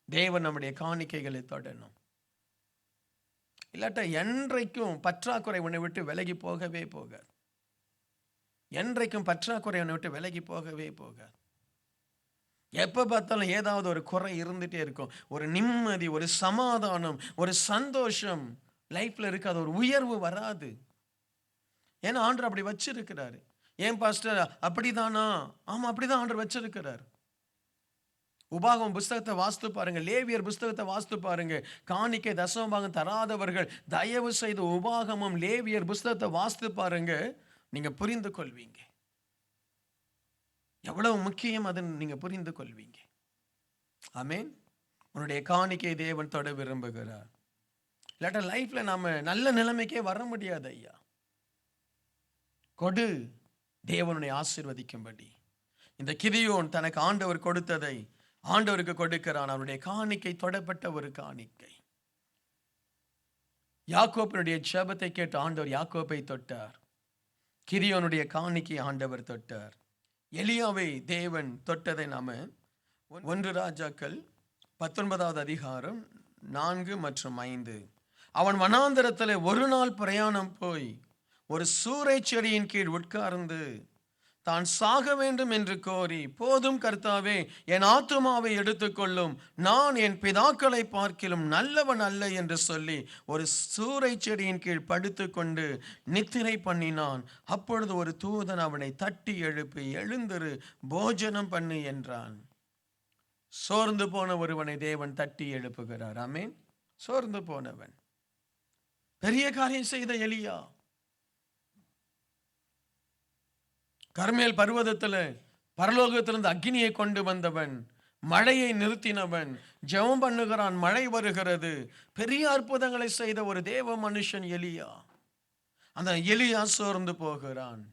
தேவன் நம்முடைய காணிக்கைகளை தொடணும். இல்லாட்ட என்றைக்கும் பற்றாக்குறை உன்னை விட்டு விலகி போகவே போகாது. என்றைக்கும் பற்றாக்குறை உன்னை விட்டு விலகி போகவே போகாது. எப்போ பார்த்தாலும் ஏதாவது ஒரு குறை இருந்துகிட்டே இருக்கும். ஒரு நிம்மதி, ஒரு சமாதானம், ஒரு சந்தோஷம் லைஃப்பில் இருக்காது. ஒரு உயர்வு வராது. ஏன்னா ஆண்டவர் அப்படி வச்சிருக்கிறாரு. ஏன் பாஸ்டர் அப்படிதானா? ஆமாம், அப்படிதான் ஆண்டவர் வச்சிருக்கிறார். உபாகமம் புஸ்தகத்தை வாசித்து பாருங்க, லேவியர் புஸ்தகத்தை வாசித்து பாருங்க. காணிக்கை தசமபாகம் தராதவர்கள் தயவு செய்து உபாகமம் லேவியர் புஸ்தகத்தை வாசித்து பாருங்க, நீங்க புரிந்து கொள்வீங்க. எவ்வளவு முக்கியம் அது நீங்க புரிந்து கொள்வீங்க. ஆமேன். உன்னுடைய காணிக்கை தேவன் தொட விரும்புகிறார். இல்லாட்ட லைஃப்ல நாம நல்ல நிலைமைக்கே வர முடியாது ஐயா. கொடு, தேவனுடைய ஆசீர்வதிக்கும்படி. இந்த கிதியோன் தனக்கு ஆண்டவர் கொடுத்ததை ஆண்டவருக்கு கொடுக்கிறான். அவருடைய காணிக்கை தொடப்பட்ட ஒரு காணிக்கை. யாக்கோபினுடைய ஜெபத்தை கேட்டு ஆண்டவர் யாக்கோபை தொட்டார். கிதியோனுடைய காணிக்கை ஆண்டவர் தொட்டார். எலியாவை தேவன் தொட்டதை நாம 1 ராஜாக்கள் 19வது அதிகாரம் 4 மற்றும் 5. அவன் வனாந்தரத்தில் ஒரு நாள் பிரயாணம் போய் ஒரு சூரை செடியின் கீழ் உட்கார்ந்து தான் சாக வேண்டும் என்று கோரி, போதும் கர்த்தாவே, என் ஆத்துமாவை எடுத்துக்கொள்ளும், நான் என் பிதாக்களை பார்க்கிலும் நல்லவன் அல்ல என்று சொல்லி ஒரு சூரை செடியின் கீழ் படுத்து கொண்டு நித்திரை பண்ணினான். அப்பொழுது ஒரு தூதன் அவனை தட்டி எழுப்பி, எழுந்திரு, போஜனம் பண்ணு என்றான். சோர்ந்து போன ஒருவனை தேவன் தட்டி எழுப்புகிறார். ஆமேன். சோர்ந்து போனவன், பெரிய காரியம் செய்த எலியா, கர்மேல் பர்வதத்தில் பரலோகத்திலிருந்து அக்கினியை கொண்டு வந்தவன், மழையை நிறுத்தினவன், ஜெபம் பண்ணுகிறான், மழை வருகிறது. பெரிய அற்புதங்களை செய்த ஒரு தேவ மனுஷன் எலியா. அந்த எலியா சோர்ந்து போகிறான்.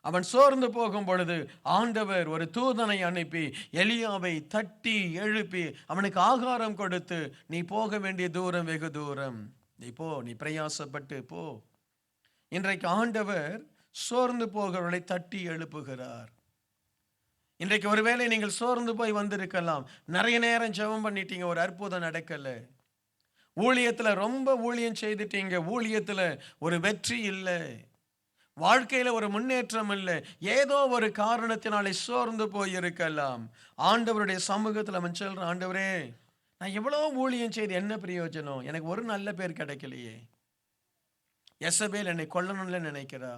அவன் சோர்ந்து போகும் பொழுது ஆண்டவர் ஒரு தூதனை அனுப்பி எலியாவை தட்டி எழுப்பி அவனுக்கு ஆகாரம் கொடுத்து, நீ போக வேண்டிய தூரம் வெகு தூரம், நீ போ, நீ பிரயாசப்பட்டு போ. இன்றைக்கு ஆண்டவர் சோர்ந்து போகிறவர்களை தட்டி எழுப்புகிறார். இன்றைக்கு ஒருவேளை நீங்கள் சோர்ந்து போய் வந்திருக்கலாம். நிறைய நேரம் ஜெபம் பண்ணிட்டீங்க, ஒரு அற்புதம் நடக்கல. ஊழியத்துல ரொம்ப ஊழியம் செய்துட்டீங்க, ஊழியத்துல ஒரு வெற்றி இல்லை, வாழ்க்கையில ஒரு முன்னேற்றம் இல்லை. ஏதோ ஒரு காரணத்தினாலே சோர்ந்து போய் இருக்கலாம். ஆண்டவருடைய சமூகத்தில் அவன் சொல்றான், ஆண்டவரே, நான் எவ்வளோ ஊழியம் செய்து என்ன பிரயோஜனம்? எனக்கு ஒரு நல்ல பேர் கிடைக்கலையே. எசபேல் என்னை கொல்லணும்னு நினைக்கிறா.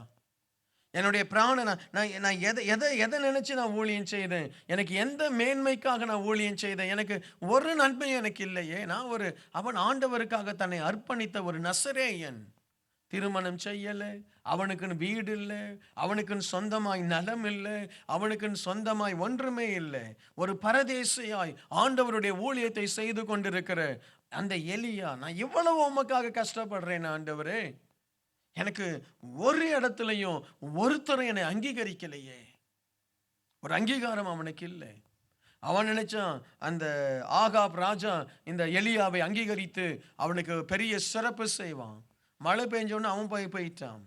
என்னுடைய பிராண நான் எதை நினைச்சு நான் ஊழியம் செய்தேன்? எனக்கு எந்த மேன்மைக்காக நான் ஊழியம் செய்தேன்? எனக்கு ஒரு நன்மையும் எனக்கு இல்லையே. அவன் ஆண்டவருக்காக தன்னை அர்ப்பணித்த ஒரு நசரேயன். திருமணம் செய்யலை, அவனுக்குன்னு வீடு இல்லை, அவனுக்குன்னு சொந்தமாய் நலம் இல்லை, அவனுக்குன்னு சொந்தமாய் ஒன்றுமே இல்லை. ஒரு பரதேசியாய் ஆண்டவருடைய ஊழியத்தை செய்து கொண்டிருக்கிற அந்த எலியா, நான் இவ்வளவு உமக்காக கஷ்டப்படுறேன் ஆண்டவரே, எனக்கு ஒரு இடத்துலையும் ஒருத்தரும் என்னை அங்கீகரிக்கலையே. ஒரு அங்கீகாரம் அவனுக்கு இல்லை. அவன் நினைச்சான் அந்த ஆகாப் ராஜா இந்த எலியாவை அங்கீகரித்து அவனுக்கு பெரிய சிறப்பு செய்வான். மழை பெஞ்சோன்னு அவன் போயிட்டான்.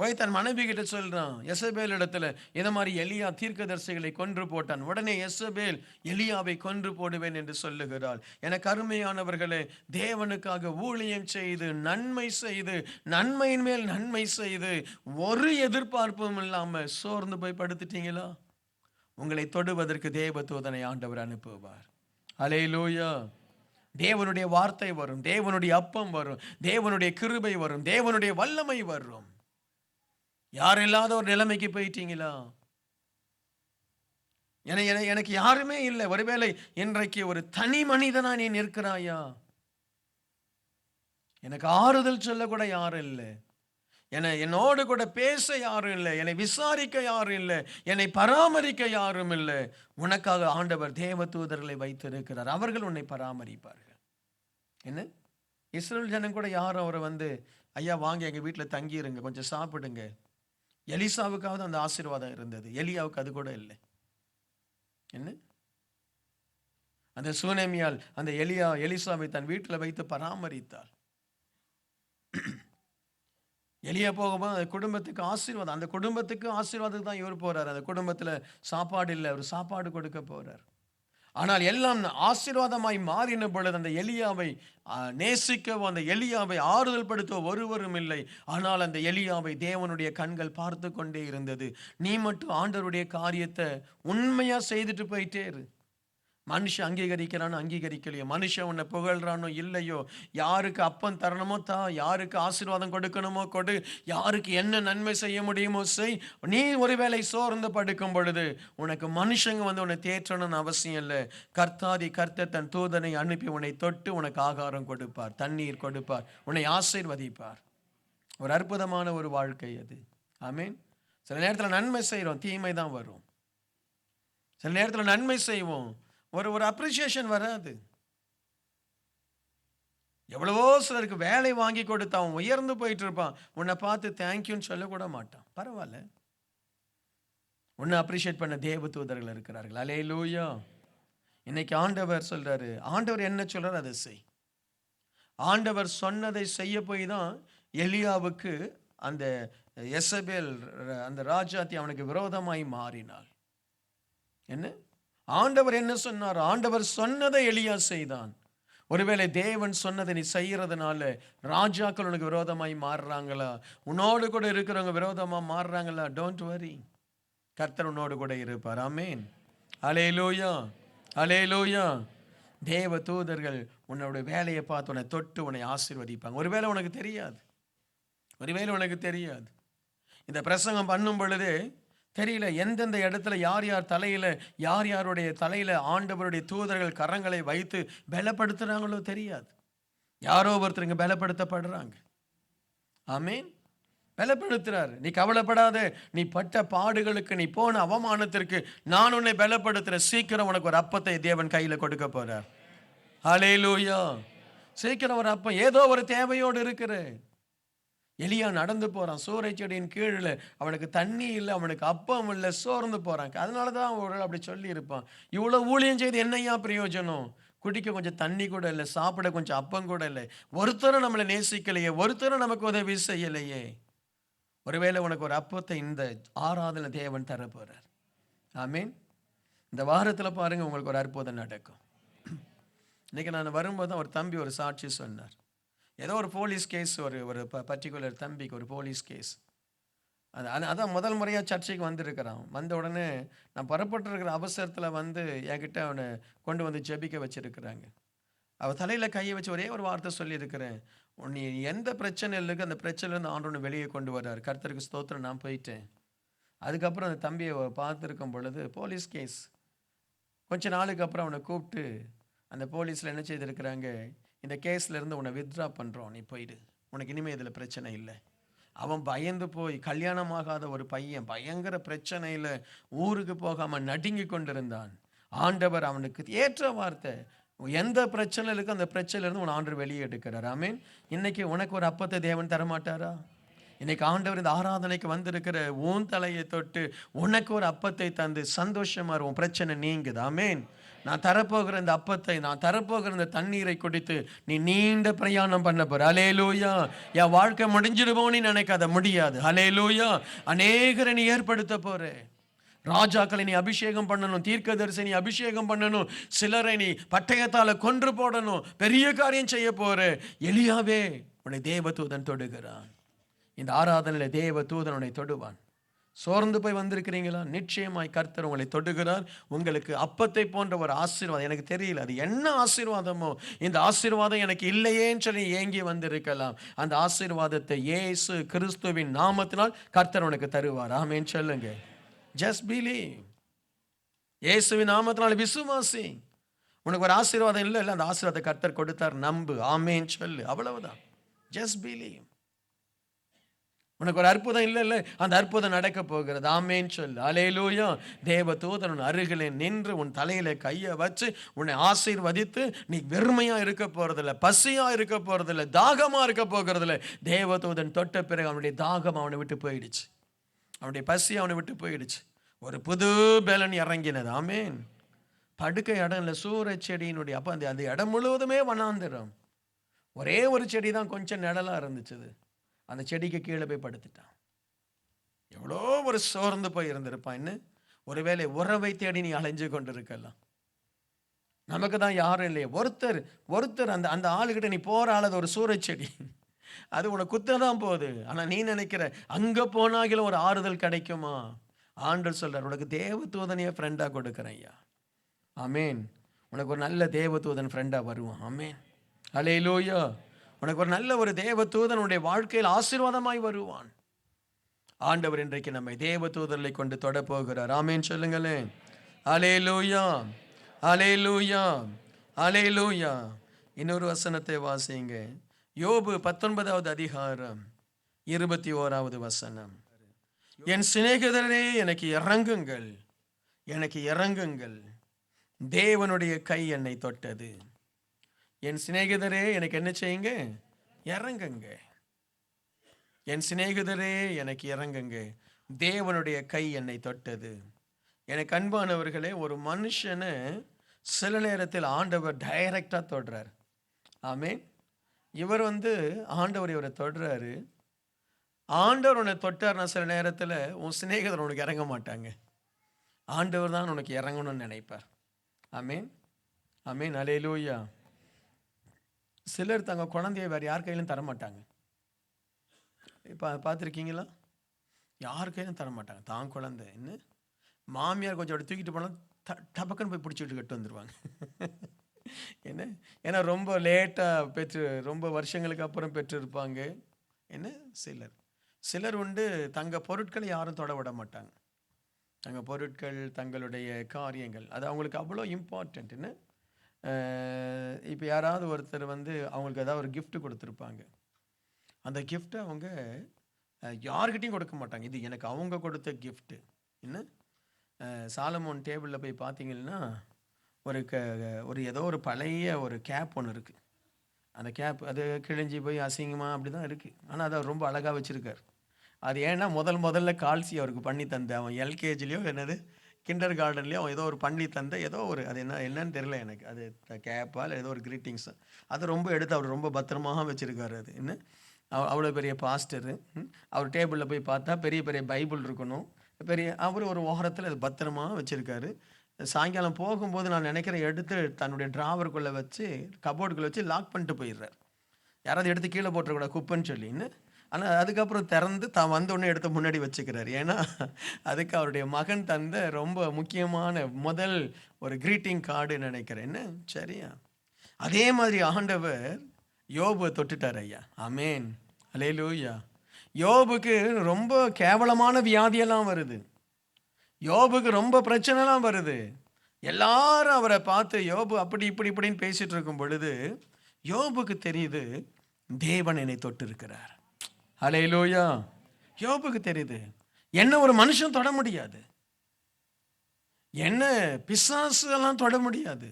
போய் தன் மனைவி கிட்ட சொல்றான், எசபேல் இடத்துல இதை மாதிரி எலியா தீர்க்கதரிசிகளை கொன்று போட்டான். உடனே எசபேல் எலியாவை கொன்று போடுவேன் என்று சொல்லுகிறாள். எனக்கு அருமையானவர்களே, தேவனுக்காக ஊழியம் செய்து நன்மை செய்து நன்மையின் மேல் நன்மை செய்து ஒரு எதிர்பார்ப்பும் இல்லாம சோர்ந்து போய் படுத்துட்டீங்களா? உங்களை தொடுவதற்கு தேவதூதனை ஆண்டவர் அனுப்புவார். அல்லேலூயா. தேவனுடைய வார்த்தை வரும், தேவனுடைய அப்பம் வரும், தேவனுடைய கிருபை வரும், தேவனுடைய வல்லமை வரும். யார் இல்லாத ஒரு நிலைமைக்கு போயிட்டீங்களா? எனக்கு யாருமே இல்லை, ஒருவேளை இன்றைக்கு ஒரு தனி மனிதனா நீ நிற்கிறாயா? எனக்கு ஆறுதல் சொல்ல கூட யாரும் இல்லை, என்னோடு கூட பேச யாரும் இல்லை, என்னை விசாரிக்க யாரும் இல்லை, என்னை பராமரிக்க யாரும் இல்லை. உனக்காக ஆண்டவர் தேவதூதர்களை வைத்திருக்கிறார். அவர்கள் உன்னை பராமரிப்பார்கள். என்ன, இஸ்ரவேல் ஜனம் கூட யாரும் அவரை வந்து, ஐயா வாங்க எங்கள் வீட்டில் தங்கியிருங்க, கொஞ்சம் சாப்பிடுங்க. எலிசாவுக்காவது அந்த ஆசீர்வாதம் இருந்தது, எலியாவுக்கு அது கூட இல்லை. என்ன, அந்த சூனேமியால் அந்த எலிசாவை தன் வீட்டில் வைத்து பராமரித்தாள். எலியா போகும்போது அந்த குடும்பத்துக்கு ஆசீர்வாதம், அந்த குடும்பத்துக்கு ஆசீர்வாதத்துக்கு தான் இவர் போறார். அந்த குடும்பத்தில் சாப்பாடு இல்லை, அவர் சாப்பாடு கொடுக்க போறார். ஆனால் எல்லாம் ஆசீர்வாதமாய் மாறின பொழுது அந்த எலியாவை நேசிக்கவோ அந்த எலியாவை ஆறுதல் படுத்தவோ ஒருவரும் இல்லை. ஆனால் அந்த எலியாவை தேவனுடைய கண்கள் பார்த்து கொண்டே இருந்தது. நீ மட்டும் ஆண்டவருடைய காரியத்தை உண்மையா செய்துட்டு போயிட்டே இரு. மனுஷன் அங்கீகரிக்கிறானோ அங்கீகரிக்கலையோ, மனுஷன் உன்னை புகழ்றானோ இல்லையோ, யாருக்கு அப்பம் தரணுமோ தா, யாருக்கு ஆசீர்வாதம் கொடுக்கணுமோ கொடு, யாருக்கு என்ன நன்மை செய்ய முடியுமோ செய். நீ ஒருவேளை சோர்ந்து படுக்கும் பொழுது உனக்கு மனுஷங்க வந்து உன்னை தேற்றணும்னு அவசியம் இல்லை. கர்த்தாதி கர்த்தர் தன் தூதனை அனுப்பி உன்னை தொட்டு உனக்கு ஆகாரம் கொடுப்பார், தண்ணீர் கொடுப்பார், உன்னை ஆசீர்வதிப்பார். ஒரு அற்புதமான ஒரு வாழ்க்கை அது. ஆமீன். சில நேரத்தில் நன்மை செய்கிறோம், தீமை தான் வரும். சில நேரத்தில் நன்மை செய்வோம், ஒரு அப்ரிசியேஷன் வராது. எவ்வளவோ சிலருக்கு வேலை வாங்கி கொடுத்து அவன் உயர்ந்து போயிட்டு இருப்பான், உன்னை பார்த்து தேங்க்யூன்னு சொல்லக்கூட மாட்டான். பரவாயில்ல, உன்னை அப்ரிஷியேட் பண்ண தேவதூதர்கள் இருக்கிறார்கள். அல்லேலூயா. இன்னைக்கு ஆண்டவர் சொல்றாரு, ஆண்டவர் என்ன சொல்றாரு அதை செய். ஆண்டவர் சொன்னதை செய்ய போய் தான் எலியாவுக்கு அந்த எசபேல் அந்த ராஜாத்தி அவனுக்கு விரோதமாய் மாறினாள். என்ன, ஆண்டவர் என்ன சொன்னார்? ஆண்டவர் சொன்னதை எலியா செய்தான். ஒருவேளை தேவன் சொன்னதை நீ செய்யறதுனால ராஜாக்கள் உனக்கு விரோதமாய் மாறுறாங்களா, உன்னோடு கூட இருக்கிறவங்க விரோதமா மாறுறாங்களா? டோன்ட் வரி, கர்த்தர் உன்னோடு கூட இருப்பார். ஆமேன். அல்லேலூயா, அல்லேலூயா. தேவ தூதர்கள் உன்னோட வேலையை பார்த்து உன்னை தொட்டு உன்னை ஆசீர்வதிப்பாங்க. ஒருவேளை உனக்கு தெரியாது, ஒருவேளை உனக்கு தெரியாது. இந்த பிரசங்கம் பண்ணும் பொழுது தெரியல எந்தெந்த இடத்துல யார் யார் தலையில யார் யாருடைய தலையில ஆண்டவருடைய தூதர்கள் கரங்களை வைத்து பலப்படுத்துறாங்களோ தெரியாது. யாரோ ஒருத்தருங்க பலப்படுத்தப்படுறாங்க. ஆமீன். பலப்படுத்துறாரு. நீ கவலைப்படாத, நீ பட்ட பாடுகளுக்கு, நீ போன அவமானத்திற்கு நான் உன்னை பலப்படுத்துற. சீக்கிரம் உனக்கு ஒரு அப்பத்தை தேவன் கையில கொடுக்க போறார். அல்லேலூயா. சீக்கிரம் ஒரு அப்பம். ஏதோ ஒரு தேவையோடு இருக்கிற எலியா நடந்து போறான், சூறை செடியின் கீழே, அவனுக்கு தண்ணி இல்லை, அவனுக்கு அப்பம் இல்லை, சோர்ந்து போறான். அதனால தான் ஒரு அப்படி சொல்லி இருப்பான், இவ்வளோ ஊழியம் செய்து என்னையா பிரயோஜனம், குடிக்க கொஞ்சம் தண்ணி கூட இல்லை, சாப்பிட கொஞ்சம் அப்பம் கூட இல்லை, ஒருத்தரும் நம்மளை நேசிக்கலையே, ஒருத்தரும் நமக்கு உதவி செய்யலையே. ஒருவேளை உனக்கு ஒரு அப்பத்தை இந்த ஆராதனை தேவன் தர போறார். ஆமீன். இந்த வாரத்தில் பாருங்க, உங்களுக்கு ஒரு அற்புதம் நடக்கும். இன்னைக்கு நான் வரும்போது தான் ஒரு தம்பி ஒரு சாட்சி சொன்னார். ஏதோ ஒரு போலீஸ் கேஸ், ஒரு பர்டிகுலர் தம்பிக்கு ஒரு போலீஸ் கேஸ். அதான் முதல் முறையாக சர்ச்சைக்கு வந்திருக்கிறான். வந்த உடனே நான் புறப்பட்டுருக்கிற அவசரத்தில் வந்து என்கிட்ட அவனை கொண்டு வந்து ஜெபிக்க வச்சுருக்கிறாங்க. அவள் தலையில் கையை வச்சு ஒரே ஒரு வார்த்தை சொல்லியிருக்கிறேன், நீ எந்த பிரச்சனை இல்லைக்கு அந்த பிரச்சனைலேருந்து ஆண்டவனை வெளியே கொண்டு வர்றார். கர்த்தருக்கு ஸ்தோத்திரம். நான் போயிட்டேன். அதுக்கப்புறம் அந்த தம்பியை பார்த்துருக்கும் பொழுது போலீஸ் கேஸ். கொஞ்ச நாளுக்கு அப்புறம் அவனை கூப்பிட்டு அந்த போலீஸில் என்ன செய்திருக்கிறாங்க, இந்த கேஸ்லேருந்து உன்னை வித்ட்ரா பண்ணுறோம், நீ போயிடு, உனக்கு இனிமேல் இதில் பிரச்சனை இல்லை. அவன் பயந்து போய், கல்யாணமாகாத ஒரு பையன் பயங்கர பிரச்சனையில் ஊருக்கு போகாமல் நடுங்கி கொண்டிருந்தான். ஆண்டவர் அவனுக்கு ஏற்ற வார்த்தை, எந்த பிரச்சனை இருக்கு அந்த பிரச்சனையிலேருந்து உன் ஆண்டவர் வெளியே எடுக்கிறார். ஆமீன். இன்னைக்கு உனக்கு ஒரு அப்பத்தை தேவன் தரமாட்டாரா? இன்னைக்கு ஆண்டவர் இந்த ஆராதனைக்கு வந்திருக்கிற உன் தலையை தொட்டு உனக்கு ஒரு அப்பத்தை தந்து சந்தோஷமா இருக்கும், பிரச்சனை நீங்குது. ஆமேன். நான் தரப்போகிற இந்த அப்பத்தை, நான் தரப்போகிற இந்த தண்ணீரை குடித்து நீ நீண்ட பிரயாணம் பண்ண போற. ஹல்லேலூயா. என் வாழ்க்கை முடிஞ்சிடுவோன்னு நினைக்காத, முடியாது. ஹல்லேலூயா. அநேகரை நீ ஏற்படுத்த போற. ராஜாக்களை நீ அபிஷேகம் பண்ணணும், தீர்க்கதரிசி நீ அபிஷேகம் பண்ணணும், சிலரை நீ பட்டயத்தால கொன்று போடணும், பெரிய காரியம் செய்ய போற. எலியாவே உன்னை தேவதூதன் தொடுகிறான். இந்த ஆராதனையில் தேவதூதன் உன்னை தொடுவான். சோர்ந்து போய் வந்திருக்கிறீங்களா? நிச்சயமாய் கர்த்தர் உங்களை தொடுகிறார். உங்களுக்கு அப்பத்தை போன்ற ஒரு ஆசீர்வாதம், எனக்கு தெரியல அது என்ன ஆசீர்வாதமோ, இந்த ஆசீர்வாதம் எனக்கு இல்லையேன்னு சொல்லி ஏங்கி வந்திருக்கலாம். அந்த ஆசீர்வாதத்தை இயேசு கிறிஸ்துவின் நாமத்தினால் கர்த்தர் உனக்கு தருவார். ஆமென் சொல்லுங்க. Just believe. இயேசுவின் நாமத்தினால் விசுவாசி. உனக்கு ஒரு ஆசீர்வாதம் இல்லை, அந்த ஆசீர்வாதத்தை கர்த்தர் கொடுத்தார், நம்பு. ஆமென் சொல்லு, அவ்வளவுதான். Just believe. உனக்கு ஒரு அற்புதம் இல்லை, அந்த அற்புதம் நடக்க போகிறது. ஆமென் சொல்லு. ஹல்லேலூயா. தேவதூதன் உன் அருகிலே நின்று உன் தலையில கையை வச்சு உன்னை ஆசீர்வதித்து, நீ வெறுமையா இருக்க போறதில்லை, பசியா இருக்க போறதில்லை, தாகமா இருக்க போகிறதில்லை. தேவதூதன் தொட்ட பிறகு அவனுடைய தாகம் அவனை விட்டு போயிடுச்சு, அவனுடைய பசி அவனை விட்டு போயிடுச்சு. ஒரு புது பலன் இறங்கினது. ஆமென். படுக்க இடம் இல்லை, சூரிய செடியினுடைய அப்போ அந்த இடம் முழுவதுமே வனாந்திரம். ஒரே ஒரு செடி தான் கொஞ்சம் நிழலா இருந்துச்சு. அந்த செடிக்கு கீழே போய் படுத்துட்டான். எவ்வளோ ஒரு சோர்ந்து போய் இருந்திருப்பான். ஒருவேளை உறவை தேடி நீ அலைஞ்சு கொண்டு இருக்கலாம். நமக்கு தான் யாரும் இல்லையே. ஒருத்தர் அந்த அந்த ஆளுகிட்ட நீ போற ஆளது ஒரு சூரிய செடி, அது உனக்கு குத்ததான் போகுது. ஆனால் நீ நினைக்கிற அங்கே போனாகிலும் ஒரு ஆறுதல் கிடைக்குமா? ஆண்டவர் சொல்றார், உனக்கு தேவதூதனையே ஃப்ரெண்டாக கொடுக்குறேன் ஐயா. ஆமேன். உனக்கு ஒரு நல்ல தேவதூதன் ஃப்ரெண்டாக வருவான். ஆமேன். ஹல்லேலூயா. உனக்கு ஒரு நல்ல ஒரு தேவதூதன் உன்னுடைய வாழ்க்கையில் ஆசீர்வாதமாய் வருவான். ஆண்டவர் இன்றைக்கு நம்மை தேவதூதர்களை கொண்டு தொட போகிறார். ஆமேன் சொல்லுங்களேன். ஹல்லேலூயா. ஹல்லேலூயா. ஹல்லேலூயா. இன்னொரு வசனத்தை வாசிங்க. யோபு 19வது அதிகாரம் 21வது வசனம். என் சிநேகிதரே எனக்கு இறங்குங்கள், எனக்கு இறங்குங்கள், தேவனுடைய கை என்னை தொட்டது. என் சிநேகிதரே எனக்கு என்ன செய்யுங்க? இறங்குங்க. என் சிநேகிதரே எனக்கு இறங்குங்க, தேவனுடைய கை என்னை தொட்டது. எனக்கு அன்பானவர்களே, ஒரு மனுஷனை சில நேரத்தில் ஆண்டவர் டைரக்டாக தொடுறார். ஆமேன். இவர் ஆண்டவர் இவரை தொடுறாரு. ஆண்டவர் உன்னை தொட்டார்னா சில நேரத்தில் உன் சிநேகிதர் உனக்கு இறங்க மாட்டாங்க, ஆண்டவர் தான் உனக்கு இறங்கணும்னு நினைப்பார். ஆமேன். ஆமேன். ஹல்லேலூயா. சிலர் தங்க குழந்தைய வேறு யார் கையிலும் தரமாட்டாங்க. இப்போ பார்த்துருக்கீங்களா? யார் கையிலும் தரமாட்டாங்க. தான் குழந்தை இன்னும் மாமியார் கொஞ்சம் அப்படி தூக்கிட்டு போனால் டபக்குன்னு போய் பிடிச்சிட்டு கட்டு வந்துடுவாங்க. என்ன, ஏன்னா ரொம்ப லேட்டாக பெற்று, ரொம்ப வருஷங்களுக்கு அப்புறம் பெற்றிருப்பாங்க. என்ன, சிலர் தங்க பொருட்களை யாரும் தொட விட மாட்டாங்க. தங்க பொருட்கள், தங்களுடைய காரியங்கள், அது அவங்களுக்கு அவ்வளோ இம்பார்ட்டன்ட். என்ன, இப்போ யாராவது ஒருத்தர் அவங்களுக்கு ஏதாவது ஒரு கிஃப்ட் கொடுத்துருப்பாங்க. அந்த கிஃப்ட்டை அவங்க யார்கிட்டையும் கொடுக்க மாட்டாங்க. இது எனக்கு அவங்க கொடுத்த கிஃப்ட்டு. என்ன, சாலமோன் டேபிளில் போய் பார்த்தீங்கன்னா ஒரு ஏதோ ஒரு பழைய ஒரு கேப் ஒன்று இருக்குது. அந்த கேப் அது கிழிஞ்சி போய் அசிங்கமாக அப்படி தான் இருக்குது. ஆனால் அதை ரொம்ப அழகாக வச்சுருக்கார். அது ஏன்னா முதல்ல கால்சி அவருக்கு பண்ணி தந்த, அவன் எல்கேஜிலையோ என்னது கிண்டர் கார்டன்லேயோ அவன் ஏதோ ஒரு பண்ணி தந்த ஏதோ ஒரு, அது என்னன்னு தெரியல எனக்கு, அது கேப்பா இல்லை ஏதோ ஒரு கிரீட்டிங்ஸ், அதை ரொம்ப எடுத்து அவர் ரொம்ப பத்திரமாக வச்சுருக்காரு. அது என்ன, அவ்வளோ பெரிய பாஸ்டரு. அவர் டேபிளில் போய் பார்த்தா பெரிய பெரிய பைபிள் இருக்கணும், அவர் ஒரு ஓரத்தில் அது பத்திரமாக வச்சுருக்காரு. சாயங்காலம் போகும்போது நான் நினைக்கிறேன் எடுத்து தன்னுடைய ட்ராவருக்குள்ளே வச்சு, கபோர்டுக்குள்ளே வச்சு லாக் பண்ணிட்டு போயிடுறார். யாராவது எடுத்து கீழே போட்டுறக்கூடாது குப்பைன்னு சொல்லின்னு. ஆனால் அதுக்கப்புறம் திறந்து தான் வந்தோடனே எடுத்து முன்னாடி வச்சுக்கிறார். ஏன்னா அதுக்கு அவருடைய மகன் தந்த ரொம்ப முக்கியமான முதல் ஒரு கிரீட்டிங் கார்டுன்னு நினைக்கிறேன். என்ன, சரியா? அதே மாதிரி ஆண்டவர் யோபுவை தொட்டுட்டார் ஐயா. ஆமேன். ஹல்லேலூயா. யோபுக்கு ரொம்ப கேவலமான வியாதியெல்லாம் வருது, யோபுக்கு ரொம்ப பிரச்சனைலாம் வருது. எல்லாரும் அவரை பார்த்து யோபு அப்படி இப்படின்னு பேசிட்டு இருக்கும் பொழுது யோபுக்கு தெரியுது தேவன் என்னை தொட்டு இருக்கிறார். ஹல்லேலூயா. யோபுக்கு தெரியுது என்ன ஒரு மனுஷன் தொட முடியாது, என்ன பிசாசு எல்லாம் தொட முடியாது,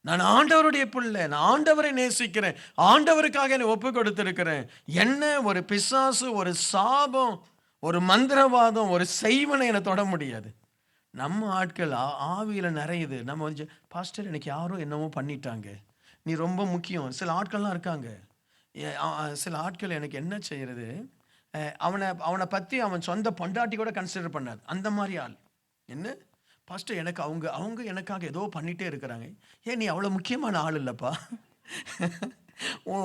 நான் ஆண்டவருடைய பிள்ளை, நான் ஆண்டவரை நேசிக்கிறேன், ஆண்டவருக்காக என்னை ஒப்பு கொடுத்திருக்கிறேன். என்ன ஒரு பிசாசு, ஒரு சாபம், ஒரு மந்திரவாதம், ஒரு செய்வனை என்னை தொட முடியாது. நம்ம ஆட்கள் ஆவியில் நிறையுது. நம்ம வந்து பாஸ்டர் எனக்கு யாரோ என்னவோ பண்ணிட்டாங்க, நீ ரொம்ப முக்கியம். சில ஆட்கள்லாம் இருக்காங்க, சில ஆட்கள் எனக்கு என்ன செய்யறது, அவனை பற்றி அவன் சொந்த பொண்டாட்டி கூட கன்சிடர் பண்ணாது, அந்த மாதிரி ஆள். என்ன பாஸ்டர் எனக்கு அவங்க எனக்காக ஏதோ பண்ணிகிட்டே இருக்கிறாங்க. ஏன் நீ அவ்வளோ முக்கியமான ஆள் இல்லைப்பா.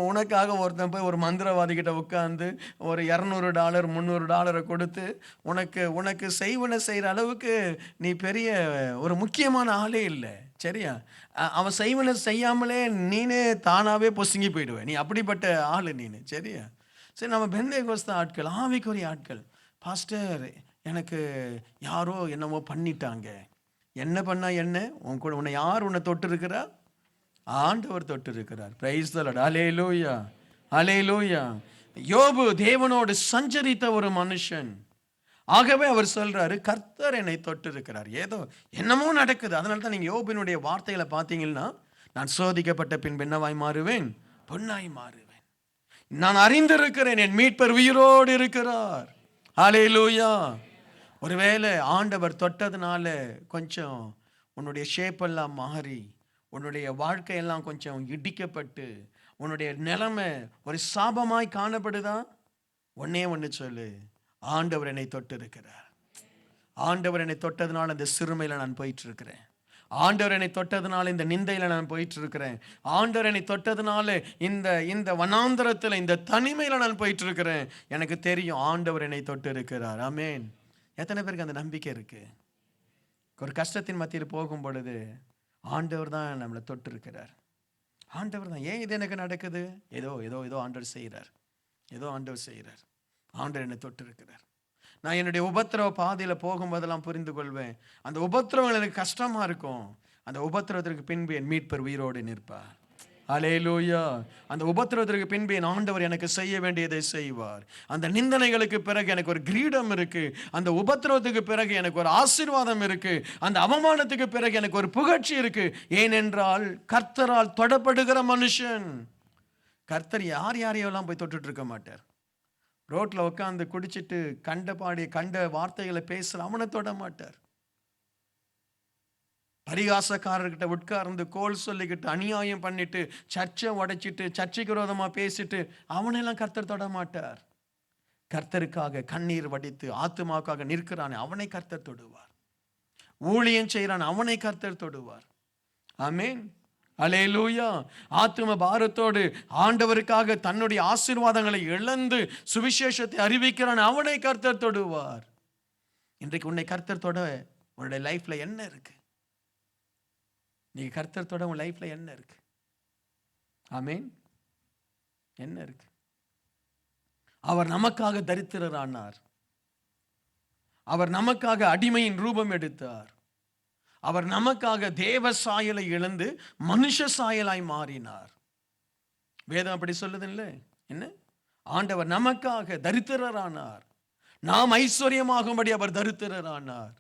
உனக்காக ஒருத்தன் போய் ஒரு மந்திரவாதிகிட்ட உட்காந்து ஒரு $200 $300 கொடுத்து உனக்கு செய்வனை செய்கிற அளவுக்கு நீ பெரிய ஒரு முக்கியமான ஆளே இல்லை. சரியா? அவன் செய்வனை செய்யாமலே நீனே தானாகவே பொசுங்கி போயிடுவேன். நீ அப்படிப்பட்ட ஆள் நீனு. சரியா? சரி, நம்ம பெந்தேகோஸ்தே ஆட்கள், ஆவிக்குரிய ஆட்கள், பாஸ்டர் எனக்கு யாரோ என்னவோ பண்ணிட்டாங்க. என்ன பண்ணா என்ன? உன்னை யார் உன்னை தொட்டு இருக்கிறா? ஆண்டவர் தொட்டு இருக்கிறார். Praise the Lord. ஹல்லேலூயா, ஹல்லேலூயா. யோபு தேவனோடு சஞ்சரித்த ஒரு மனுஷன். ஆகவே அவர் சொல்றாரு, கர்த்தர் என்னை தொட்டு இருக்கிறார். ஏதோ என்னமோ நடக்குது. அதனால தான் நீங்க யோபினுடைய வார்த்தைகளை பார்த்தீங்கன்னா, நான் சோதிக்கப்பட்ட பின்பு என்னவாய் மாறுவேன்? பொன்னாய் மாறுவேன். நான் அறிந்திருக்கிறேன் என் மீட்பர் உயிரோடு இருக்கிறார். ஹல்லேலூயா. ஒருவேளை ஆண்டவர் தொட்டதுனால கொஞ்சம் உன்னுடைய ஷேப்பெல்லாம் மாறி, உன்னுடைய வாழ்க்கையெல்லாம் கொஞ்சம் இடிக்கப்பட்டு, உன்னுடைய நிலைமை ஒரு சாபமாய் காணப்படுதா? ஒன்று சொல்லு, ஆண்டவர் என்னை தொட்டு இருக்கிறார். ஆண்டவர் என்னை தொட்டதுனால இந்த சிறுமையில் நான் போயிட்டு இருக்கிறேன். ஆண்டவர் என்னை தொட்டதுனால இந்த நிந்தையில் நான் போயிட்டு இருக்கிறேன். ஆண்டவர் என்னை தொட்டதுனால இந்த வனாந்தரத்தில், இந்த தனிமையில் நான் போயிட்டு இருக்கிறேன். எனக்கு தெரியும் ஆண்டவர் என்னை தொட்டு இருக்கிறார். ஆமேன். எத்தனை பேருக்கு அந்த நம்பிக்கை இருக்கு? ஒரு கஷ்டத்தின் மத்தியில் போகும் பொழுது ஆண்டவர் தான் நம்மளை தொட்டு இருக்கிறார். ஆண்டவர் தான். ஏன் இது எனக்கு நடக்குது? ஏதோ ஆண்டவர் செய்கிறார். ஆண்டவர் என்னை தொட்டு இருக்கிறார். நான் என்னுடைய உபத்திரவ பாதையில் போகும்போதெல்லாம் புரிந்து கொள்வேன், அந்த உபத்திரவங்கள் எனக்கு கஷ்டமா இருக்கும். அந்த உபத்திரவத்திற்கு பின்பு என் மீட்பர் உயிரோடு நிற்பார். ஹல்லேலூயா. அந்த உபத்திரவத்திற்கு பின்பு என் ஆண்டவர் எனக்கு செய்ய வேண்டியதை செய்வார். அந்த நிந்தனைகளுக்கு பிறகு எனக்கு ஒரு கிரீடம் இருக்கு. அந்த உபத்திரவத்துக்கு பிறகு எனக்கு ஒரு ஆசீர்வாதம் இருக்கு. அந்த அவமானத்துக்கு பிறகு எனக்கு ஒரு புகழ்ச்சி இருக்கு. ஏனென்றால் கர்த்தரால் தொடப்படுகிற மனுஷன். கர்த்தர் யாரையெல்லாம் போய் தொட்டுட்டு இருக்க மாட்டார். ரோட்ல உட்காந்து குடிச்சிட்டு கண்ட வார்த்தைகளை பேசுற அவனை தொட மாட்டார். பரிகாசக்காரர்கிட்ட உட்கார்ந்து கோல் சொல்லிக்கிட்டு அநியாயம் பண்ணிட்டு சர்ச்சை உடைச்சிட்டு சர்ச்சைக்கு விரோதமா பேசிட்டு அவனெல்லாம் கர்த்தர் தொட மாட்டார். கர்த்தருக்காக கண்ணீர் வடித்து ஆத்துமாக்காக நிற்கிறான், அவனை கர்த்தர் தொடுவார். ஊழியம் செய்கிறான், அவனை கர்த்தர் தொடுவார். ஆமேன். ஹல்லேலூயா. ஆத்தும பாரத்தோடு ஆண்டவருக்காக தன்னுடைய ஆசீர்வாதங்களை இழந்து சுவிசேஷத்தை அறிவிக்கிறான், அவனை கர்த்தர் தொடுவார். இன்றைக்கு உன்னை கர்த்தர் தொட உன்னுடைய லைஃப்ல என்ன இருக்கு? நீ கர்த்தர் தொட உன் லைஃப்ல என்ன இருக்கு? ஆமேன். என்ன இருக்கு? அவர் நமக்காக தரித்திரரானார். அவர் நமக்காக அடிமையின் ரூபம் எடுத்தார். அவர் நமக்காக தேவ சாயலை இழந்து மனுஷ சாயலாய் மாறினார். வேதம் அப்படி சொல்லுது இல்லை? என்ன? ஆண்டவர் நமக்காக தரித்திரரானார். நாம் ஐஸ்வர்யமாகும்படி அவர் தரித்திரரானார்.